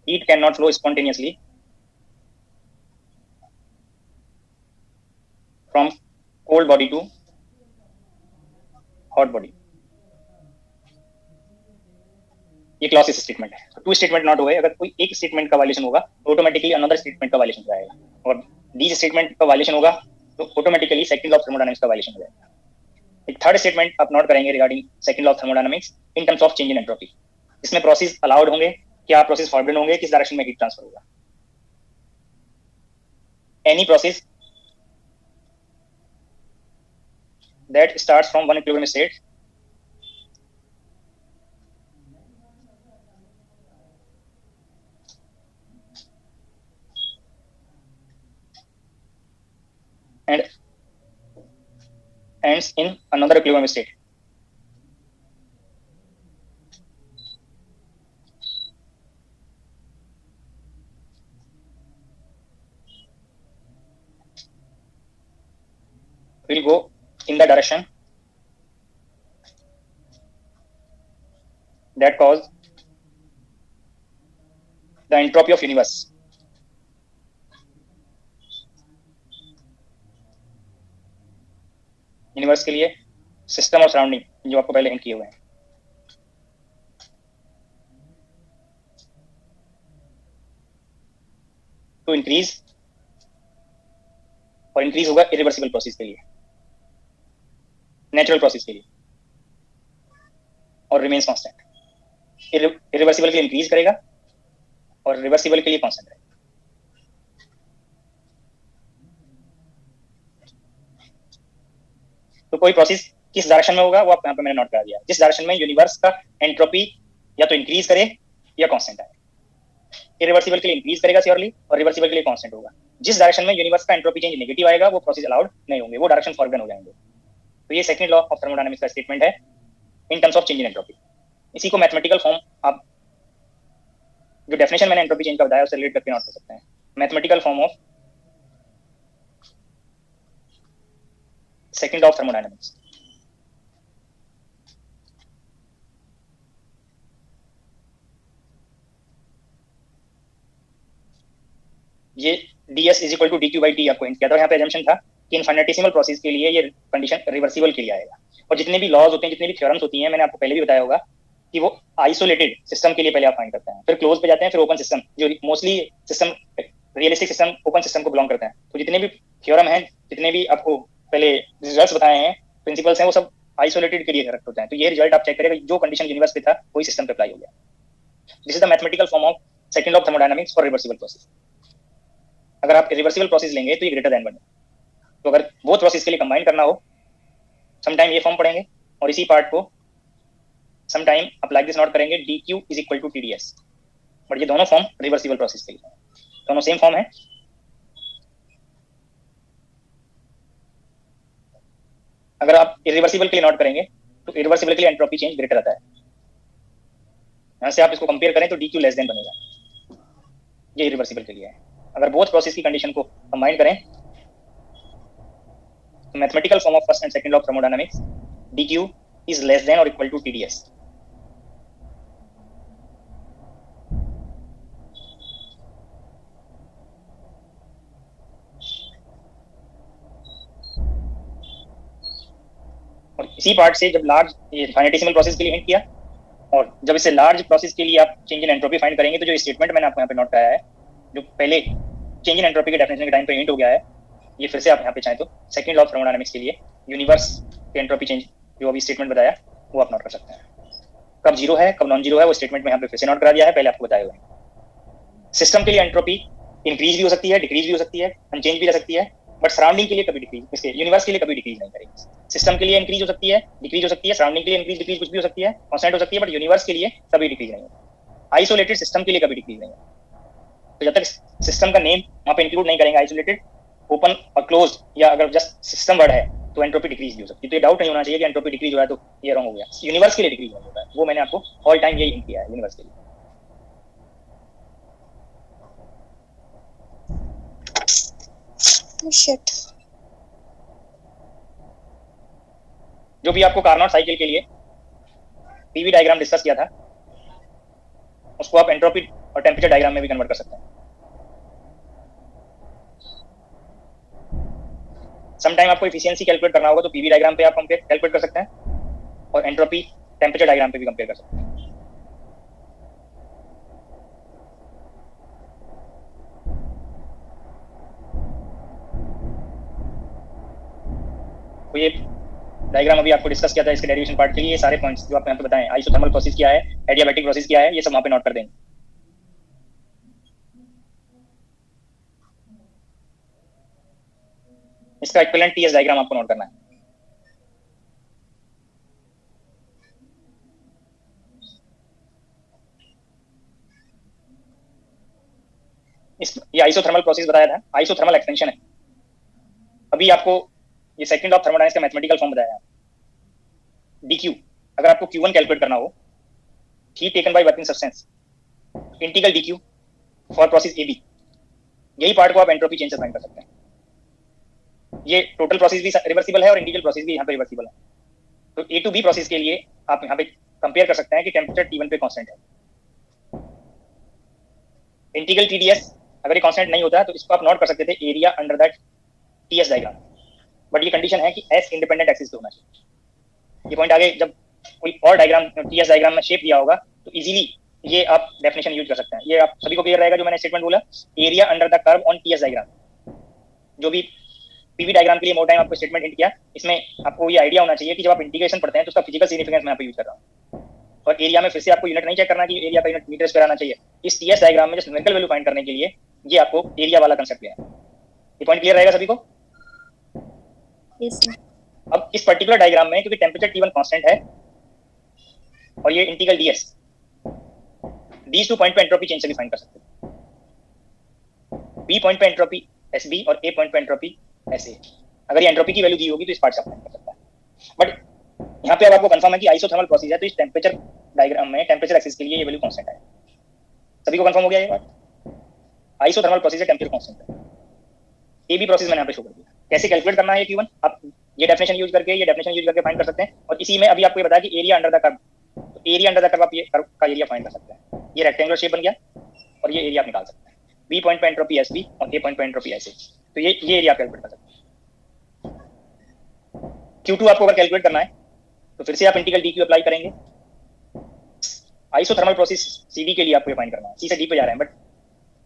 Heat can not flow spontaneously from cold body to hot body. ये क्लॉसियस स्टेटमेंट है। तो 2 स्टेटमेंट नॉट हुए, अगर कोई एक स्टेटमेंट का वायलेशन होगा तो ऑटोमेटिकली अनदर स्टेटमेंट का वायलेशन हो जाएगा, और डी स्टेटमेंट का वायलेशन होगा तो automatically second law of thermodynamics का वायलेशन हो जाएगा। एक थर्ड स्टेटमेंट आप नोट करेंगे regarding second law of thermodynamics in terms of change in entropy. इसमें प्रोसेस अलाउड होंगे, क्या प्रोसेस फॉरबिडन होंगे, किस डायरेक्शन में हीट ट्रांसफर होगा। any process that starts from one equilibrium state and ends in another equilibrium state. Will go in the direction that cause the entropy of universe. Universe के लिए system और surrounding जो आपको पहले hint किए हुए हैं. टू इंक्रीज, और इंक्रीज होगा इरिवर्सिबल प्रोसेस के लिए, नेचुरल प्रोसेस के लिए, और रिमेन्स कांस्टेंट. इरिवर्सिबल के लिए इंक्रीज करेगा और रिवर्सिबल के लिए कांस्टेंट रहेगा. तो कोई प्रोसेस किस डायरेक्शन में होगा वो आप यहाँ पे मैंने नोट करा दिया. जिस डायरेक्शन में यूनिवर्स का एंट्रोपी या तो इंक्रीज करे या कांस्टेंट आए. इरिवर्सिबल के लिए इंक्रीज करेगा श्योरली, और रिवर्सिबल के लिए कांस्टेंट होगा. जिस डायरेक्शन में यूनिवर्स का एंट्रोपी चेंज नेगेटिव आएगा वो प्रोसेस अलाउड नहीं होंगे, वो डायरेक्शन फॉरबिडन हो जाएंगे. तो ये सेकंड लॉ ऑफ थर्मोडायनामिक्स का स्टेटमेंट है इन terms of change in entropy. इसी को मैथमेटिकल फॉर्म आप जो डेफिनेशन मैंने एंट्रोपी चेंज का बताया उससे रिलेट करके नोट कर सकते हैं. Mathematical form of second law of thermodynamics. ये ds is equal to D Q by T आपको हिंट किया था. यहाँ पे एजम्पशन था कि इनफाइनेटिसिमल प्रोसेस के लिए ये कंडीशन रिवर्सिबल के लिए आएगा. और जितने भी लॉज होते हैं, जितने भी थ्योरम्स होती हैं, मैंने आपको पहले भी बताया होगा कि वो आइसोलेटेड सिस्टम के लिए पहले आप फाइंड करते हैं, फिर क्लोज पे जाते हैं, फिर ओपन सिस्टम, जो mostly system realistic system open system को बिलोंग करते हैं. तो जितने भी थ्योरम हैं, जितने भी आपको पहले रिजल्ट्स बताए हैं, प्रिंसिपल्स हैं, वो सब आइसोलेटेड के लिए करेक्ट होते हैं. तो ये रिजल्ट आप चेक करेगा, जो कंडीशन यूनिवर्स पे था वही सिस्टम पे अप्लाई हो गया. This is the mathematical form of second law of thermodynamics for reversible process. अगर आप रिवर्सिबल प्रोसेस लेंगे तो ये ग्रेटर देन बने. तो अगर बोथ प्रोसेस के लिए कंबाइन करना हो, समटाइम ये फॉर्म पढ़ेंगे और इसी पार्ट को समटाइम आप लाइक दिस नोट करेंगे dq is equal to tds. But ये दोनों फॉर्म रिवर्सिबल प्रोसेस के लिए, दोनों सेम फॉर्म है. अगर आप इरिवर्सिबल के लिए नोट करेंगे तो इरिवर्सिबल के लिए एंट्रोपी चेंज ग्रेटर आता है. यहां से आप इसको कंपेयर करें तो dq लेस देन बनेगा. ये इरिवर्सिबल के लिए है. अगर बोथ प्रोसेस की कंडीशन को कंबाइन करें तो mathematical form of first and second law of thermodynamics dq is less than और इक्वल टू tds. और इसी पार्ट से जब लार्ज ये फाइनेटिसिमल प्रोसेस के लिए हिंट किया, और जब इससे लार्ज प्रोसेस के लिए आप चेंज इन एंट्रोपी फाइंड करेंगे, तो जो स्टेटमेंट मैंने आपको यहाँ पे नोट कराया है, जो पहले चेंज इन एंट्रोपी के डेफिनेशन के टाइम पे हिंट हो गया है, ये फिर से आप यहाँ पे चाहें तो सेकंड लॉ ऑफ थर्मोडायनामिक्स के लिए यूनिवर्स के एंट्रोपी चेंज जो अभी स्टेटमेंट बताया वो आप नोट कर सकते हैं. कब जीरो है कब नॉन जीरो है वो स्टेटमेंट में यहाँ पे फिर से नोट करा दिया है, पहले आपको बताया हुआ है. सिस्टम के लिए एंट्रोपी इंक्रीज भी हो सकती है, डिक्रीज भी हो सकती है, अनचेंज भी रह सकती है, बट सराउंडिंग के लिए कभी डिक्रीज, इसके यूनिवर्स के लिए कभी डिक्रीज नहीं करेगी. सिस्टम के लिए इंक्रीज हो सकती है, डिक्रीज हो सकती है, सराउंडिंग के लिए इंक्रीज डिक्रीज कुछ भी हो सकती है, कांस्टेंट हो सकती है, बट यूनिवर्स के लिए कभी डिक्रीज नहीं है. आइसोलेटेड सिस्टम के लिए कभी डिक्रीज नहीं है. तो जब तक सिस्टम का नेम वहाँ पे इंक्लूड नहीं करेंगे, आइसोलेटेड, ओपन और क्लोज, या अगर जस्ट सिस्टम वर्ड है, तो एंट्रोपी डिक्रीज भी हो सकती है. तो ये डाउट नहीं होना चाहिए कि एंट्रोपी डिक्रीज हो रहा है तो ये रॉन्ग हो गया. यूनिवर्स के लिए डिक्रीज नहीं होता है, वो मैंने आपको ऑल टाइम यही हिंट किया है यूनिवर्स के लिए. शिट. जो भी आपको कार्नोट साइकिल के लिए पीवी डायग्राम डिस्कस किया था, उसको आप एंट्रोपी और टेम्परेचर डायग्राम में भी कन्वर्ट कर सकते हैं. समटाइम आपको एफिशिएंसी कैलकुलेट करना होगा तो पीवी डायग्राम पे आप कंपेयर कैलकुलेट कर सकते हैं, और एंट्रोपी टेम्परेचर डायग्राम पे भी कंपेयर कर सकते हैं. तो ये डायग्राम अभी आपको डिस्कस किया था इसके डेरिवेशन पार्ट के लिए, ये सारे पॉइंट्स जो आपको यहाँ पे बताएं, आइसोथर्मल प्रोसेस क्या है, एडियाबैटिक प्रोसेस क्या है, ये सब वहाँ पे नोट कर देंगे. इसका इक्विवेलेंट टीएस डायग्राम आपको नोट करना है। ये आइसोथर्मल प्रोसेस बताया था, आइसोथर्मल एक्सपेंशन है। अभी आपको ये सेकंड ऑफ थर्मोडायनामिक्स का मैथमेटिकल फॉर्म बताया है, dq। अगर आपको q1 कैलकुलेट करना हो, heat taken by working substance, integral dq for process ab, यही पार्ट को आप एंट्रोपी चेंज से फाइंड कर सकते हैं। ये टोटल प्रोसेस भी रिवर्सिबल है और इंडिविजुअल प्रोसेस भी यहाँ पे रिवर्सिबल है। तो ए टू बी प्रोसेस के लिए आप यहाँ पे कंपेयर कर सकते हैं कि टेम्परेचर T1 पे कांस्टेंट है। इंटीग्रल TdS अगर ये कांस्टेंट नहीं होता तो इसको आप नोट कर सकते थे area under that TS diagram, but ये कंडीशन है कि S इंडिपेंडेंट एक्सिस पे होना चाहिए। ये पॉइंट आगे जब कोई और डायग्राम TS डायग्राम में शेप दिया होगा तो इजीली ये आप डेफिनेशन यूज कर सकते हैं। ये आप सभी को क्लियर रहेगा जो मैंने स्टेटमेंट बोला, area under the curve on TS diagram. जो भी पीवी डायग्राम के लिए मोर टाइम आपको स्टेटमेंट हिंट किया, इसमें आपको ये आइडिया होना चाहिए कि जब आप इंटीग्रेशन पढ़ते हैं तो उसका फिजिकल सिग्निफिकेंस मैं यहाँ पे यूज कर रहा हूँ। और एरिया में फिर से आपको यूनिट नहीं चेक करना कि एरिया का यूनिट मीटर स्क्वायर आना चाहिए। इस टीएस डायग्राम में जस्ट न्यूमेरिकल वैल्यू फाइंड करने के लिए ये आपको एरिया वाला कांसेप्ट लेना है। ये पॉइंट क्लियर रहेगा सभी को? yes, अब इस पर्टिकुलर डायग्राम में क्योंकि टेम्परेचर T1 कांस्टेंट है और ये integral ds, these two point पे एंट्रोपी चेंज से भी फाइंड कर सकते हैं। बी पॉइंट पे एंट्रोपी SB और ए पॉइंट पे एंट्रोपी SA। अगर ये एंट्रोपी की वैल्यू दी होगी तो इस पार्ट से फाइंड कर सकता है। बट यहाँ पे अब आपको कंफर्म है कि आइसोथर्मल प्रोसेस है तो इस टेम्परेचर डायग्राम में टेम्परेचर एक्सिस के लिए ये वैल्यू कांस्टेंट है। सभी को कंफर्म हो गया ये बात? आइसोथर्मल प्रोसेस है, टेम्परेचर कांस्टेंट है। ए बी प्रोसेस मैंने यहाँ पे शो कर दिया। कैसे कैलकुलेट करना है ये Q1 आप ये डेफिनेशन यूज करके फाइंड कर सकते हैं। और इसी में अभी आपको ये बताया कि एरिया अंडर द कर्व, तो एरिया अंडर द कर्व आप ये कर्व का एरिया फाइंड कर सकते हैं। ये रेक्टेंगुलर शेप बन गया और ये एरिया आप निकाल सकते हैं। बी पॉइंट पे एंट्रोपी SB और ए पॉइंट पे एंट्रोपी SA, तो ये एरिया आप कैलकुलेट कर सकते हैं। Q2 आपको अगर कैलकुलेट करना है तो फिर से आप इंटीग्रल dq अप्लाई करेंगे। आइसोथर्मल प्रोसेस CD के लिए आपको ये फाइंड करना है, C से D पे जा रहे हैं, बट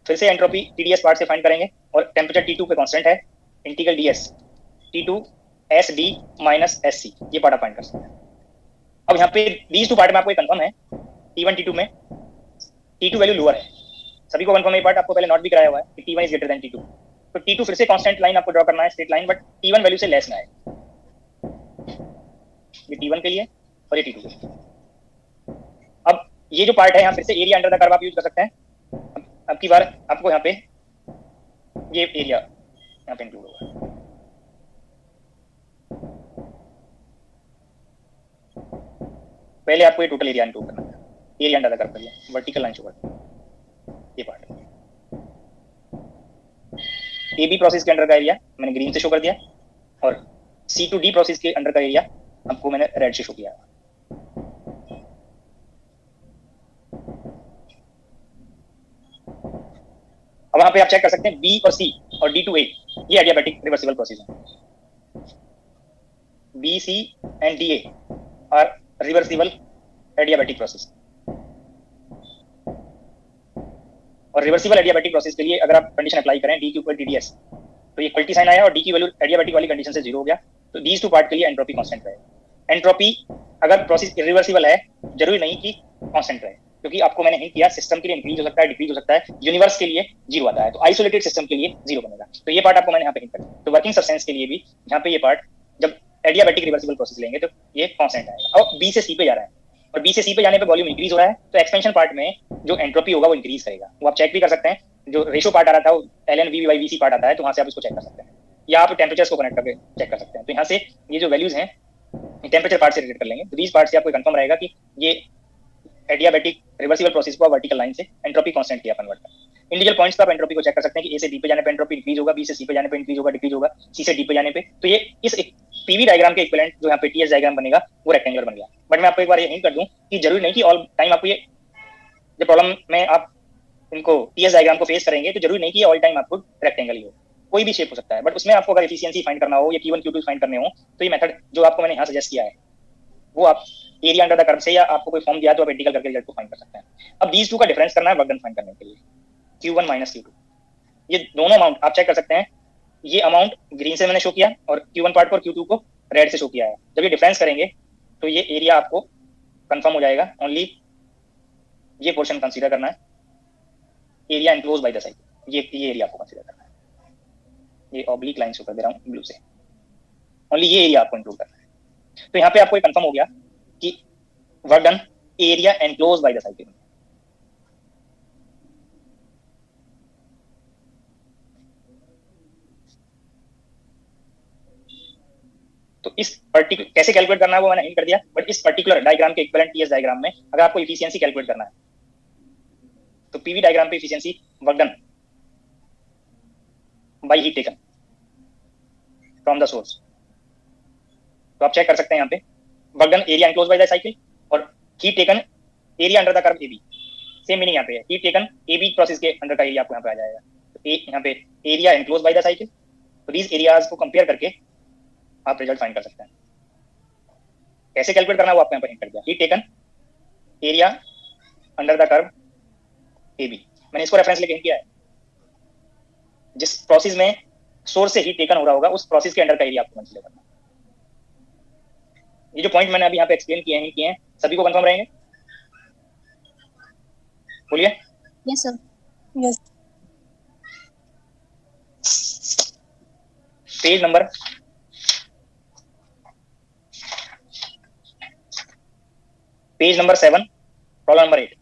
फिर से एंट्रोपी TdS पार्ट से फाइंड करेंगे और टेम्परेचर T2 पे कांस्टेंट है, integral ds T2 SD minus SC, ये पार्ट आप फाइंड कर सकते हैं। अब यहाँ पे these टू पार्ट में आपको कंफर्म है T1 T2 में T2 वैल्यू लोअर है। सभी को कंफर्म है ये पार्ट, आपको पहले नोट भी कराया हुआ है कि T1 is greater than T2। तो T2 फिर से कांस्टेंट लाइन आपको ड्रॉ करना है, straight line, but T1 value से लेस में आए। ये T1 के लिए और ये T2 के लिए। अब ये जो पार्ट है यहाँ फिर से एरिया अंडर द कर्व आप यूज कर सकते हैं। अब की बार आपको यहाँ पे ये एरिया यहाँ पे इंक्लूड होगा। पहले आपको ये टोटल एरिया इंक्लूड करना है, एरिया अंडर द कर्व करिए, वर्टिकल लाइन शो करते हैं ये पार्ट। ए बी प्रोसेस के अंडर का एरिया मैंने ग्रीन से शो कर दिया और C टू D प्रोसेस के अंडर का एरिया आपको मैंने रेड से शो किया। अब वहां पे आप चेक कर सकते हैं B और C और D टू A ये एडियाबैटिक रिवर्सिबल प्रोसेस है। B, C and D, A are reversible adiabatic process. और रिवर्सिबल एडियाबैटिक प्रोसेस के लिए अगर आप कंडीशन अप्लाई करें DQ इक्वल TdS, तो ये इक्वलिटी साइन आया और D की वैल्यू एडियाबैटिक वाली कंडीशन से 0 हो गया। तो दीज टू पार्ट के लिए एंट्रोपी कांस्टेंट रहेगा। एंट्रोपी अगर प्रोसेस इरिवर्सिबल है जरूरी नहीं कि कांस्टेंट रहे, क्योंकि आपको मैंने हिंट किया सिस्टम के लिए इंक्रीज हो सकता है, डिक्रीज हो सकता है, यूनिवर्स के लिए 0 आता है, तो आइसोलेटेड सिस्टम के लिए 0 बनेगा। तो ये पार्ट आपको मैंने यहाँ पे हिंट कर दिया। तो वर्किंग सब्सटेंस के लिए भी यहाँ पे ये पार्ट जब एडियाबैटिक रिवर्सिबल प्रोसेस लेंगे तो ये कांस्टेंट आएगा। और B से C पे जा रहा है और B से C पे जाने पे वॉल्यूम इंक्रीज हो रहा है, तो एक्सपेंशन पार्ट में जो एंट्रोपी होगा वो इंक्रीज करेगा। वो आप चेक भी कर सकते हैं, जो रेशो पार्ट आ रहा था वो ln V/VC पार्ट आता है, तो वहां से आप इसको चेक कर सकते हैं, या आप टेम्परेचर्स को कनेक्ट करके चेक कर सकते हैं। तो यहाँ से ये जो वैल्यूज हैं टेम्परेचर पार्ट से रिलेट कर लेंगे, तो दीज पार्ट से आपको कंफर्म रहेगा कि ये एडियाबैटिक रिवर्सिबल प्रोसेस को वर्टिकल लाइन से एंट्रोपी कांस्टेंट किया कन्वर्ट कर। इंडिविजुअल पॉइंट्स पे आप एंट्रोपी को चेक कर सकते हैं कि A से B पे जाने पे एंट्रोपी इंक्रीज होगा, B से C पे जाने पे इंक्रीज होगा, डिक्रीज होगा, C से D पे जाने पे। तो ये इस पीवी डायग्राम के इक्विवेलेंट जो यहाँ पे TS डायग्राम बनेगा वो रेक्टेंगुलर बन गया। बट मैं आपको एक बार ये हिंट कर दूं कि जरूरी नहीं कि ऑल टाइम आपको ये जब प्रॉब्लम में आप इनको TS डायग्राम को फेस करेंगे तो जरूरी नहीं कि ऑल टाइम आपको रेक्टेंगल ही हो, कोई भी शेप हो सकता है। बट उसमें आपको अगर एफिशिएंसी फाइंड करना हो या Q1 Q2 फाइंड करने हो तो ये मेथड जो आपको मैंने यहाँ सजेस्ट किया है वो आप एरिया अंडर द कर्व से, या आपको कोई फॉर्म दिया तो आप इंटीग्रल करके रिजल्ट को फाइंड कर सकते हैं। अब दीज टू का डिफरेंस करना है वर्क डन फाइंड करने के लिए, Q1 माइनस Q2। ये दोनों अमाउंट आप चेक कर सकते हैं, ये अमाउंट ग्रीन से मैंने शो किया और Q1 पार्ट को और Q2 को रेड से शो किया है। जब ये डिफरेंस करेंगे तो ये एरिया आपको कंफर्म हो जाएगा। ओनली ये पोर्शन कंसीडर करना है, area enclose by the side, ये एरिया आपको कंसीडर करना है। ये ऑब्लिक लाइन शो कर दे रहा हूँ ब्लू से। ओनली ये एरिया आपको इंक्लूड करना है। तो यहाँ पे आपको कंफर्म हो गया कि work done area enclose by the cycle. तो इस पर्टिकुलर कैसे कैलकुलेट करना है वो मैंने हिंट कर दिया, बट इस पर्टिकुलर डायग्राम के इक्विवेलेंट टीएस डायग्राम में अगर आपको इफिशियंसी कैलकुलेट करना है तो पीवी डायग्राम पे efficiency work done by heat taken from the source, तो आप चेक कर सकते हैं यहाँ पे work done area enclose by the cycle और heat taken area under the curve AB. Same meaning यहाँ पे है, हीट टेकन एबी प्रोसेस के अंडर का एरिया आपको यहाँ पे आ जाएगा। तो यहाँ पे area enclose by the cycle, तो दीज एरियाज को कंपेयर करके आप रिजल्ट फाइंड कर सकते हैं। कैसे कैलकुलेट करना है वो आपको यहाँ पर हिंट कर दिया, heat taken area under the curve AB. मैंने इसको रेफरेंस लेके हिंट किया है, जिस प्रोसेस में सोर्स से हीट टेकन हो रहा होगा उस प्रोसेस के अंडर का एरिया आपको कंसीडर करना है। ये जो पॉइंट मैंने अभी यहाँ पे एक्सप्लेन किए हैं सभी को कंफर्म रहेंगे? बोलिए। Yes, sir. Yes. Page number 7, problem number 8।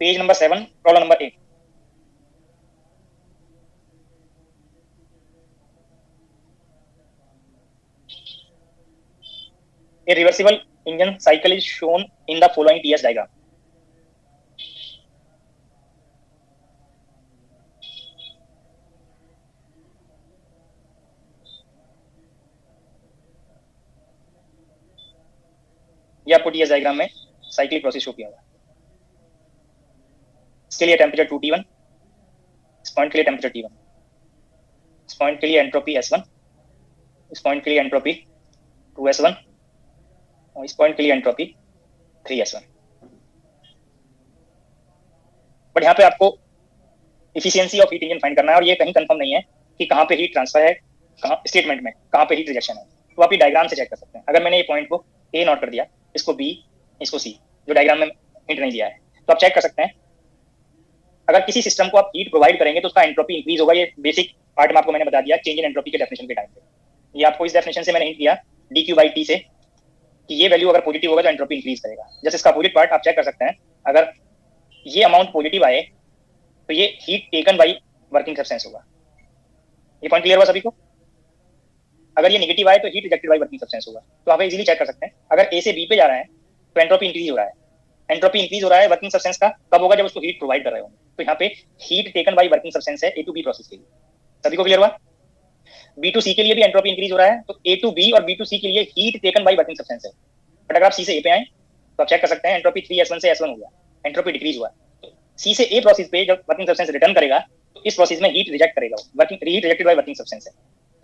Page number 7, problem number 8। A reversible engine cycle is shown in the following TS diagram. ये आपको TS डायग्राम में साइक्लिक प्रोसेस शो किया हुआ है। इसके लिए टेम्परेचर 2T1, इस पॉइंट के लिए टेम्परेचर T1, इस पॉइंट के लिए एंट्रोपी S1, इस पॉइंट के लिए एंट्रोपी 2S1 और इस पॉइंट के लिए एंट्रोपी 3S1। बट यहाँ पे आपको efficiency of heat engine find करना है और ये कहीं कंफर्म नहीं है कि कहाँ पे हीट ट्रांसफर है, कहाँ स्टेटमेंट में कहाँ पे हीट रिजेक्शन है। तो आप ये डायग्राम से चेक कर सकते हैं। अगर मैंने ये पॉइंट को ए नोट कर दिया, इसको बी, इसको सी, जो डायग्राम में हिंट नहीं दिया है, तो आप चेक कर सकते हैं अगर किसी सिस्टम को आप हीट प्रोवाइड करेंगे तो उसका एंट्रोपी इंक्रीज होगा। ये बेसिक पार्ट में आपको मैंने बता दिया चेंज इन एंट्रोपी के डेफिनेशन के टाइम पे। ये आपको इस डेफिनेशन से मैंने हिंट दिया dQ/T से कि ये वैल्यू अगर पॉजिटिव होगा तो एंट्रोपी इंक्रीज करेगा। जैसे इसका अपोजिट पार्ट आप चेक कर सकते हैं, अगर ये अमाउंट पॉजिटिव आए तो ये heat taken by working substance होगा। ये पॉइंट क्लियर हुआ सभी को? अगर ये नेगेटिव आए तो heat rejected by working substance होगा। तो आप इजीली चेक कर सकते हैं अगर ए से बी पे जा रहा है तो एंट्रोपी इंक्रीज हो रहा है। एंट्रोपी इंक्रीज हो रहा है वर्किंग सब्सटेंस का कब होगा? जब उसको हीट प्रोवाइड कर रहे होंगे। तो यहाँ पे heat taken by working substance है ए टू बी प्रोसेस के लिए। सभी को क्लियर हुआ? बी टू सी के लिए भी एंट्रोपी इंक्रीज हो रहा है, तो ए टू बी और बी टू सी के लिए heat taken by working substance है। बट अगर आप सी से ए पे आए तो आप चेक कर सकते हैं एंट्रोपी 3S1 से S1 हो गया, एंट्रोपी डिक्रीज हुआ। तो सी से ए प्रोसेस पे जब वर्किंग सब्सटेंस रिटर्न करेगा तो इस प्रोसेस में हीट रिजेक्ट करेगा, working heat rejected by working substance है।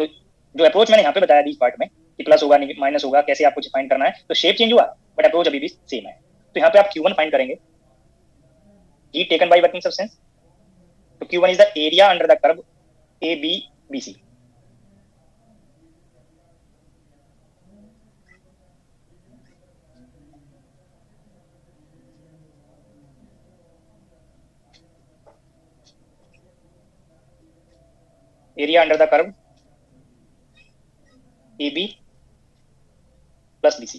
तो जो अप्रोच मैंने यहाँ पे बताया इस पार्ट में कि प्लस होगा माइनस होगा, कैसे आपको फाइंड करना है, तो शेप चेंज हुआ बट अप्रोच अभी भी सेम है। तो यहाँ पे आप Q1 फाइंड करेंगे, heat taken by working substance. तो Q1 is the area under the curve ABBC। Area under the curve AB plus BC।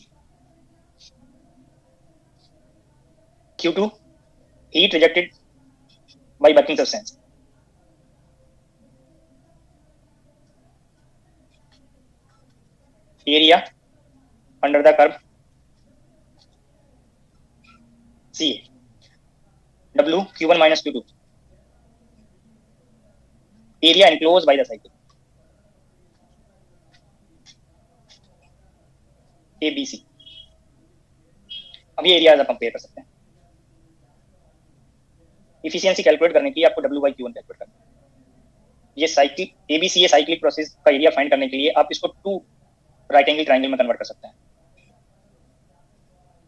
Q2 heat rejected by working substance। area under the curve CA। W Q1 minus Q2 area enclosed by the cycle ABC। अब ये areas आप compare कर सकते हैं। Efficiency calculate करने के लिए आपको W/Q1 कैलकुलेट करना है। ये साइक्लिक ABC ये साइक्लिक प्रोसेस का एरिया फाइंड करने के लिए आप इसको 2 राइट एंगल ट्रायंगल में कन्वर्ट कर सकते हैं।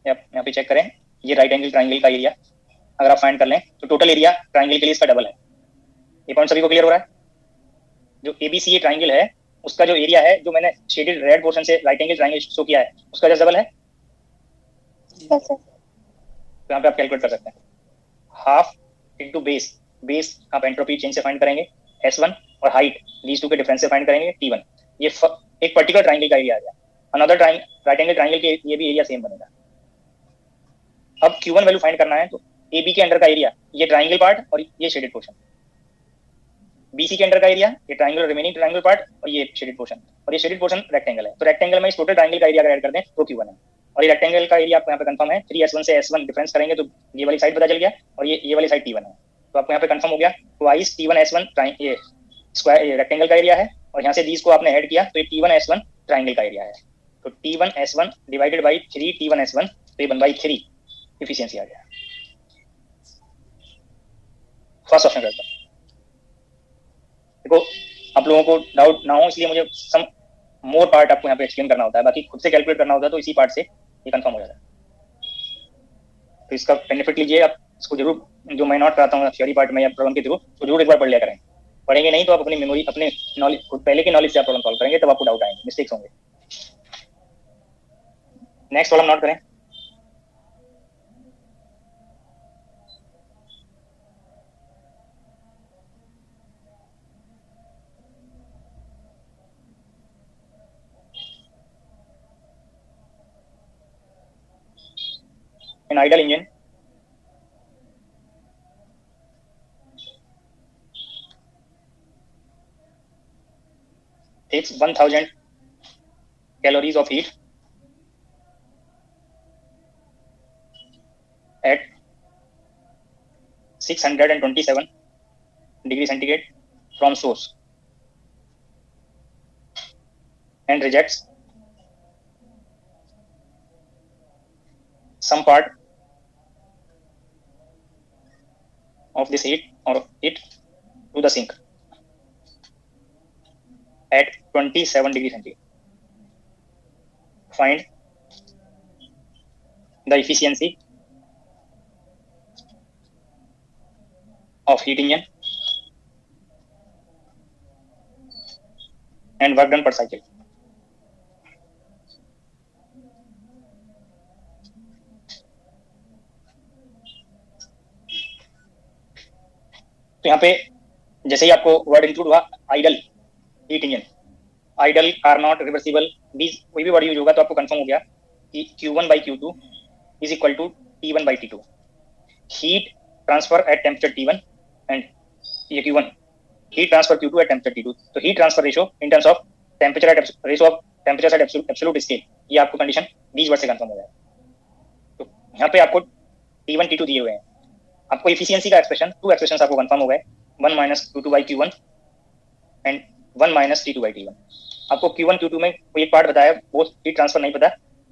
यहाँ पे चेक करें, ये राइट एंगल ट्रायंगल का एरिया अगर आप फाइंड कर लें तो टोटल एरिया ट्रायंगल के लिए इसका डबल है। ये पॉइंट सभी को क्लियर हो रहा है? जो ABC ये ट्रायंगल है उसका जो एरिया है, जो मैंने शेडेड रेड पोर्शन से राइट एंगल ट्रायंगल शो किया है, उसका जो डबल है। Yes, sir. तो यहाँ पे आप कैलकुलेट कर सकते हैं हाफ इंटू बेस। बेस आप एंट्रोपी चेंज से फाइंड करेंगे S1 और हाइट, दीज टू के डिफरेंस से फाइंड करेंगे T1। ये एक पर्टिकुलर ट्राइंगल का एरिया आ गया। अनदर राइट एंगल ट्राइंगल के ये भी एरिया सेम बनेगा। अब Q1 वैल्यू फाइंड करना है तो AB के अंडर का एरिया, ये ट्राइंगल पार्ट और ये शेडेड पोर्शन, BC के अंडर का एरिया, ये ट्राइंगल रिमेनिंग ट्राइंगल पार्ट और ये शेडेड पोर्शन, और ये शेडेड पोर्शन रेक्टेंगल है। तो रेक्टेंगल में इस टोटल ट्राइंगल का एरिया अगर ऐड कर दें तो Q1 है। और ये रेक्टेंगल का एरिया आपको यहाँ पे कंफर्म है, 3S1 से S1 डिफरेंस करेंगे तो ये वाली साइड पता चल गया, और ये वाली साइड T1 है। तो आपको यहाँ पे कंफर्म हो गया ट्वाइस T1S1 ये स्क्वायर रेक्टेंगल का एरिया है, और यहाँ से दीज को आपने ऐड किया तो ये T1S1 ट्राइंगल का एरिया है। तो T1S1 डिवाइडेड बाई 3 T1S1, तो ये 1/3 इफिशियंसी आ गया। फर्स्ट ऑप्शन करता हूँ। देखो आप लोगों को डाउट ना हो इसलिए मुझे सम मोर पार्ट आपको यहाँ पे एक्सप्लेन करना होता है, बाकी खुद से कैलकुलेट करना होता है तो इसी पार्ट से ये कंफर्म हो जाता है। तो इसका बेनिफिट लीजिए आप, इसको जरूर, जो मैं नोट कराता हूँ थ्योरी पार्ट में या प्रॉब्लम के थ्रू, तो जरूर एक बार पढ़ लिया करें। पढ़ेंगे नहीं तो आप अपनी मेमोरी, अपने नॉलेज, खुद पहले की नॉलेज से आप प्रॉब्लम सॉल्व करेंगे तब आपको डाउट आएंगे, मिस्टेक्स होंगे। नेक्स्ट प्रॉब्लम नोट करें। An idle engine takes 1000 calories of heat at 627 degree centigrade from source and rejects some part of this heat or it to the sink at 27 degree centigrade. Find the efficiency of heat engine and work done per cycle. तो यहाँ पे जैसे ही आपको word include हुआ ideal heat engine, ideal, are not, reversible, बीज कोई भी वर्ड यूज होगा तो आपको कंफर्म हो गया कि Q1/Q2 is equal to T1/T2। Heat transfer at temperature T1 and ये Q1 heat transfer Q2 at temperature T2। तो heat transfer ratio in terms of temperature at ratio of temperature at absolute scale, ये आपको condition बीज word से confirm हो जाएगा। तो यहाँ पे आपको T1 T2 दिए हुए हैं, आपको इफिशियंसी का एक्सप्रेशन, टू एक्सप्रेशन आपको कंफर्म हो गए, 1 - Q2/Q1 एंड 1 - T2/T1। आपको Q1 Q2 में कोई एक पार्ट बताया, वो हीट ट्रांसफर नहीं पता,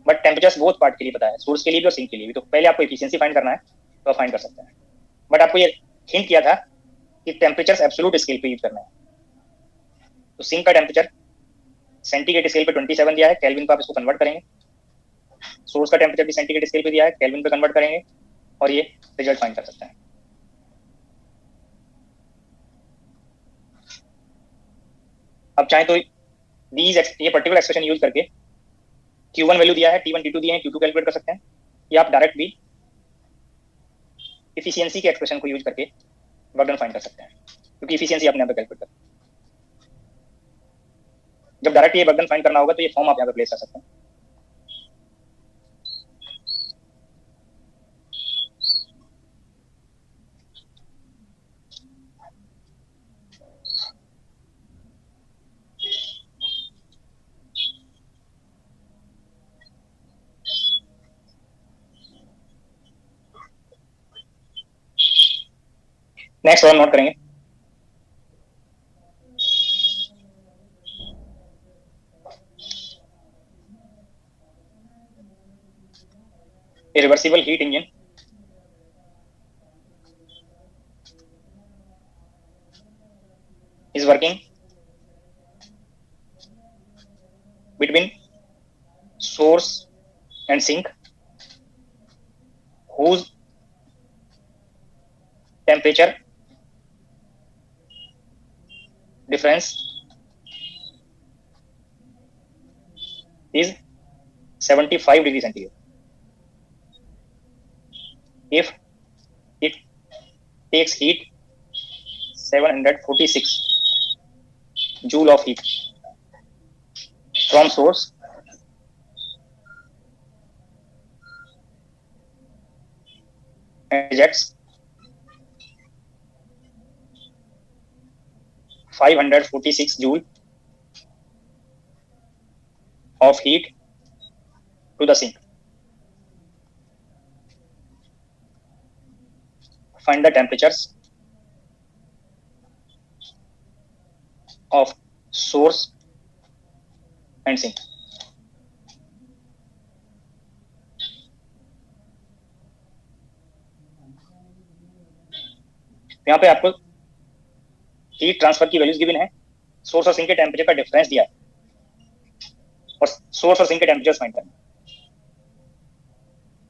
बट टेम्परेचर्स बोथ पार्ट के लिए पता है, सोर्स के लिए भी और सिंक के लिए भी। तो पहले आपको इफिशियंसी फाइंड करना है तो आप फाइंड कर सकते हैं, बट आपको ये हिंट किया था कि टेम्परेचर एब्सोल्यूट स्केल पे यूज करना है। तो सिंक का टेम्परेचर सेंटीग्रेड स्केल पे 27 दिया है, केल्विन पे आप इसको कन्वर्ट करेंगे। सोर्स का टेम्परेचर भी सेंटीग्रेड स्केल पे दिया है, केल्विन पे कन्वर्ट करेंगे और ये रिजल्ट फाइंड कर सकते हैं। अब चाहे तो ये पर्टिकुलर एक्सप्रेशन यूज करके Q1 वैल्यू दिया है, T1 T2 दिए हैं, Q2 कैलकुलेट कर सकते हैं, या आप डायरेक्ट भी इफिशियंसी के एक्सप्रेशन को यूज करके वर्क डन फाइंड कर सकते हैं, क्योंकि इफिशियंसी आपने यहाँ पे कैलकुलेट कर। जब डायरेक्ट ये वर्क डन फाइंड करना होगा तो ये फॉर्म आप यहाँ पे प्लेस कर सकते हैं। नेक्स्ट प्रॉब्लम नोट करेंगे। A reversible heat engine is working between source and sink whose temperature difference is 75 degree centigrade. If it takes heat 746 joule of heat from source and rejects 546 joule of heat to the sink. Find the temperatures of source and sink. यहाँ पे आपको heat transfer की values given है, source और sink के temperature का difference दिया है और सोर्स और सिंक के टेम्परेचर फाइंड करना।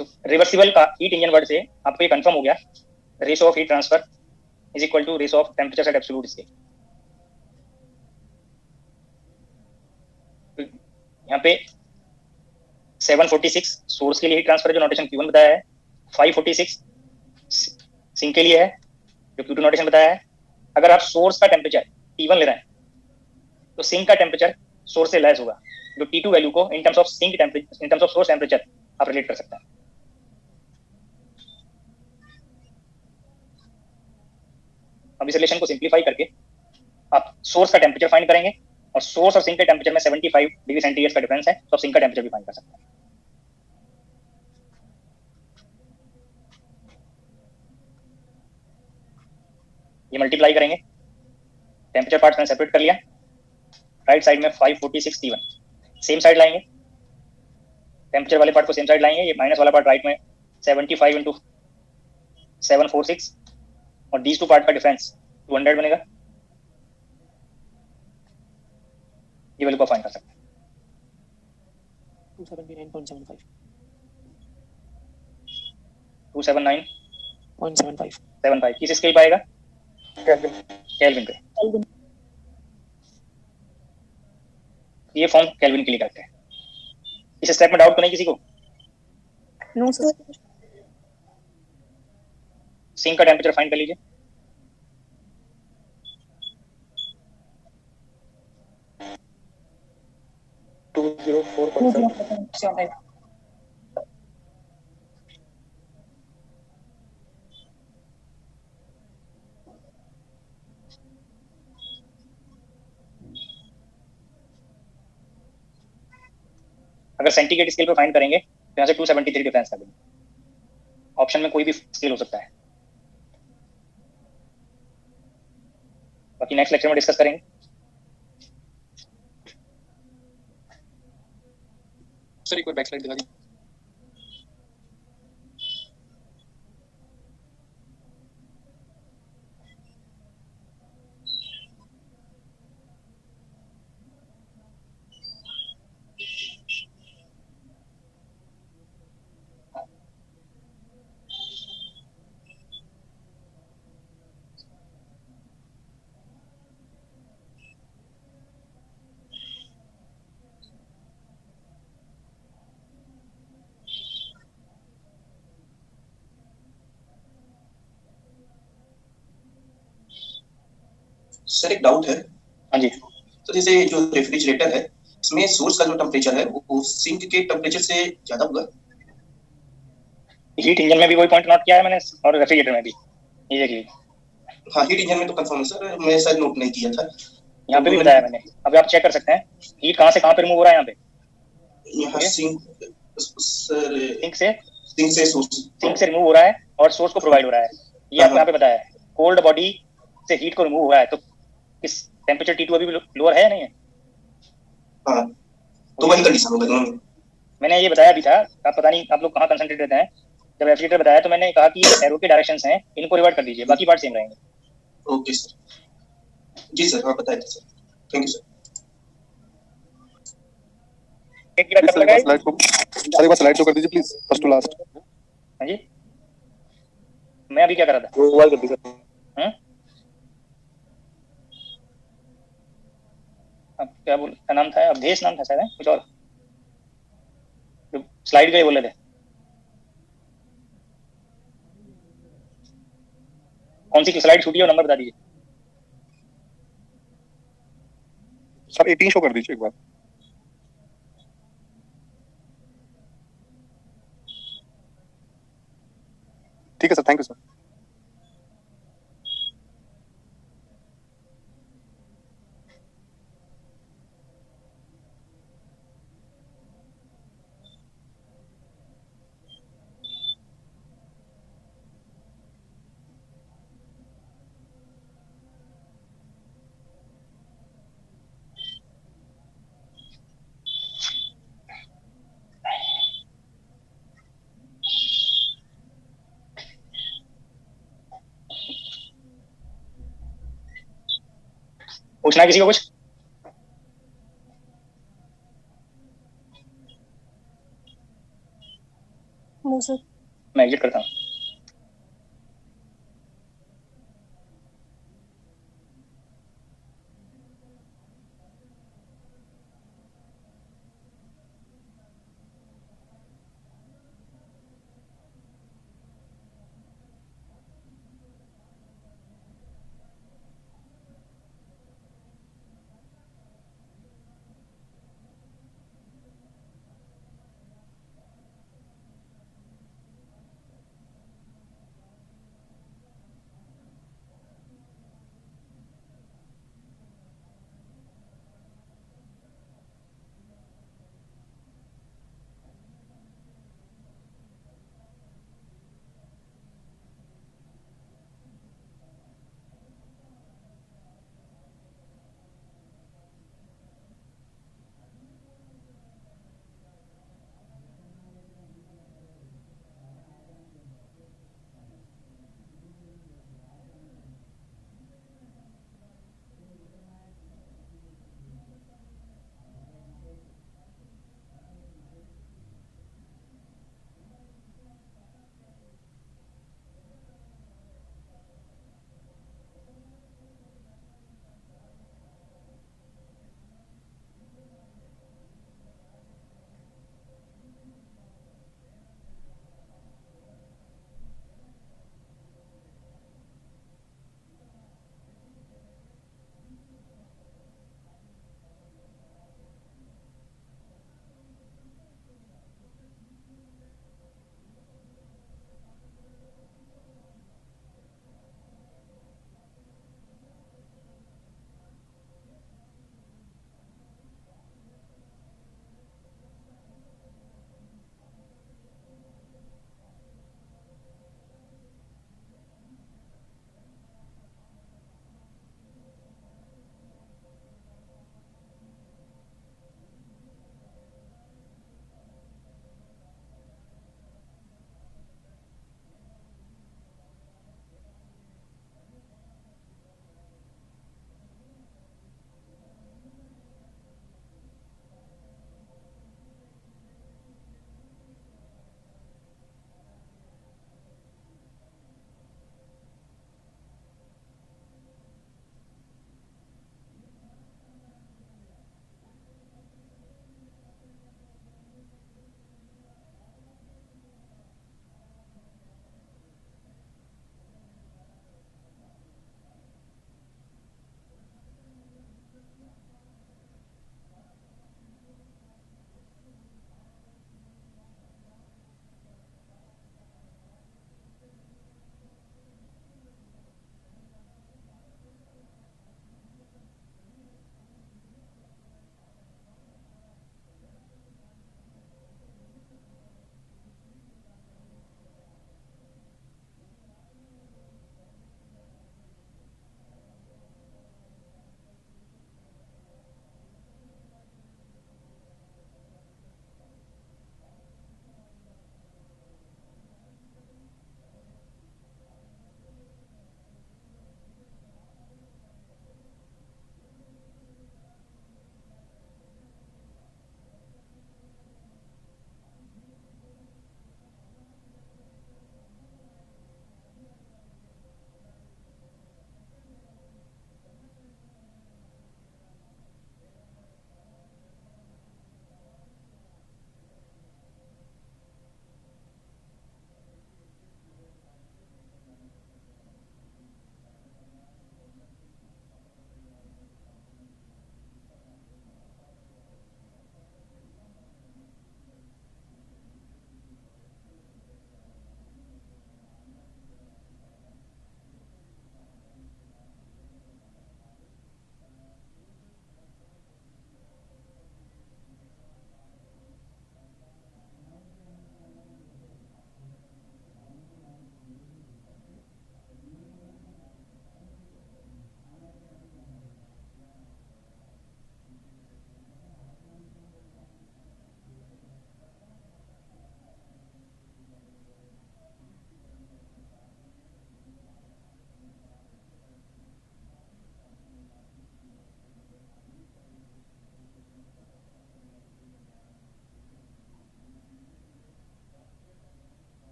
तो रिवर्सिबल का हीट इंजन वर्ड से आपको ये कंफर्म हो गया, ratio of heat transfer is equal to ratio of temperature at absolute scale. यहाँ पे 746 सोर्स के लिए हीट ट्रांसफर जो नोटेशन Q1 बताया है, 546 सिंक के लिए है जो Q2 नोटेशन बताया है। अगर आप सोर्स का टेम्परेचर T1 ले रहे हैं तो सिंक का टेम्परेचर सोर्स से लेस होगा, जो T2 वैल्यू को in terms of sink temperature, in terms of source temperature आप रिलेट कर सकते हैं। अब इस रिलेशन को सिंप्लीफाई करके आप सोर्स का टेम्परेचर फाइंड करेंगे और सोर्स और सिंक के टेम्परेचर में 75 डिग्री सेंटीग्रेड का डिफरेंस है, तो आप सिंक का टेम्परेचर भी फाइंड कर सकते हैं। ये मल्टीप्लाई करेंगे, टेम्परेचर पार्ट मैंने सेपरेट कर लिया, राइट साइड में 546 T1, सेम साइड लाएंगे, टेम्परेचर वाले पार्ट को सेम साइड लाएंगे, ये माइनस वाला पार्ट राइट में 75 इंटू 746 और दीज टू पार्ट का डिफरेंस 200 बनेगा। ये वैल्यू को फाइंड कर सकते हैं। 279.75 279.75 किस स्केल पाएगा? केल्विन पे। ये फॉर्म केल्विन के लिए करते हैं। इस स्टेप में डाउट तो नहीं किसी को? No sir. सिंक का टेम्परेचर फाइंड कर लीजिए। अगर सेंटीग्रेड स्केल पे फाइंड करेंगे तो यहाँ से 273 डिफरेंस कर देंगे। ऑप्शन में कोई भी स्केल हो सकता है। बाकी नेक्स्ट लेक्चर में डिस्कस करेंगे। सर एक बार बैक स्लाइड दिखा दी। सर एक डाउट है। हाँ जी। तो जैसे जो रेफ्रिजरेटर है इसमें सोर्स का जो टेम्परेचर है वो सिंक के टेम्परेचर से ज्यादा होगा? हीट इंजन में भी वही पॉइंट नोट किया है मैंने और रेफ्रिजरेटर में भी। ये देखिए, हाँ हीट इंजन में तो कंफर्म है सर, मैं शायद नोट नहीं किया था। यहाँ पे भी बताया मैंने। अब आप चेक कर सकते हैं हीट कहाँ से कहाँ पे रिमूव हो रहा है। यहाँ पे यहाँ सिंक सर, सिंक से सोर्स रिमूव हो रहा है और सोर्स को प्रोवाइड हो रहा है। ये आपको यहाँ पे बताया है। कोल्ड बॉडी से हीट को रिमूव हुआ है तो किस टेम्परेचर T2 अभी लोअर है या नहीं है? हाँ, तो वही कंडीशन होगा दोनों में। मैंने ये बताया भी था, आप पता नहीं आप लोग कहाँ कंसंट्रेट रहते हैं। जब रेफ्रिजरेटर बताया तो मैंने कहा कि एरो के डायरेक्शंस हैं, इनको रिवर्ट कर दीजिए, बाकी पार्ट सेम रहेंगे। Okay sir. जी सर, हाँ बताया था सर। Thank you sir. एक बार स्लाइड को सारी बात स्लाइड शो कर दीजिए प्लीज, फर्स्ट टू लास्ट। हाँ जी, मैं अभी क्या कर रहा था? मोबाइल कर दीजिए। अब क्या बोल क्या नाम था? अवधेश नाम था शायद, है कुछ और जो स्लाइड के बोले थे। कौन सी स्लाइड छूटी है नंबर बता दीजिए। सर 18 शो कर दीजिए एक बार। ठीक है सर, थैंक यू सर। पूछना है किसी को कुछ? No sir. मैं एग्जिट करता हूँ।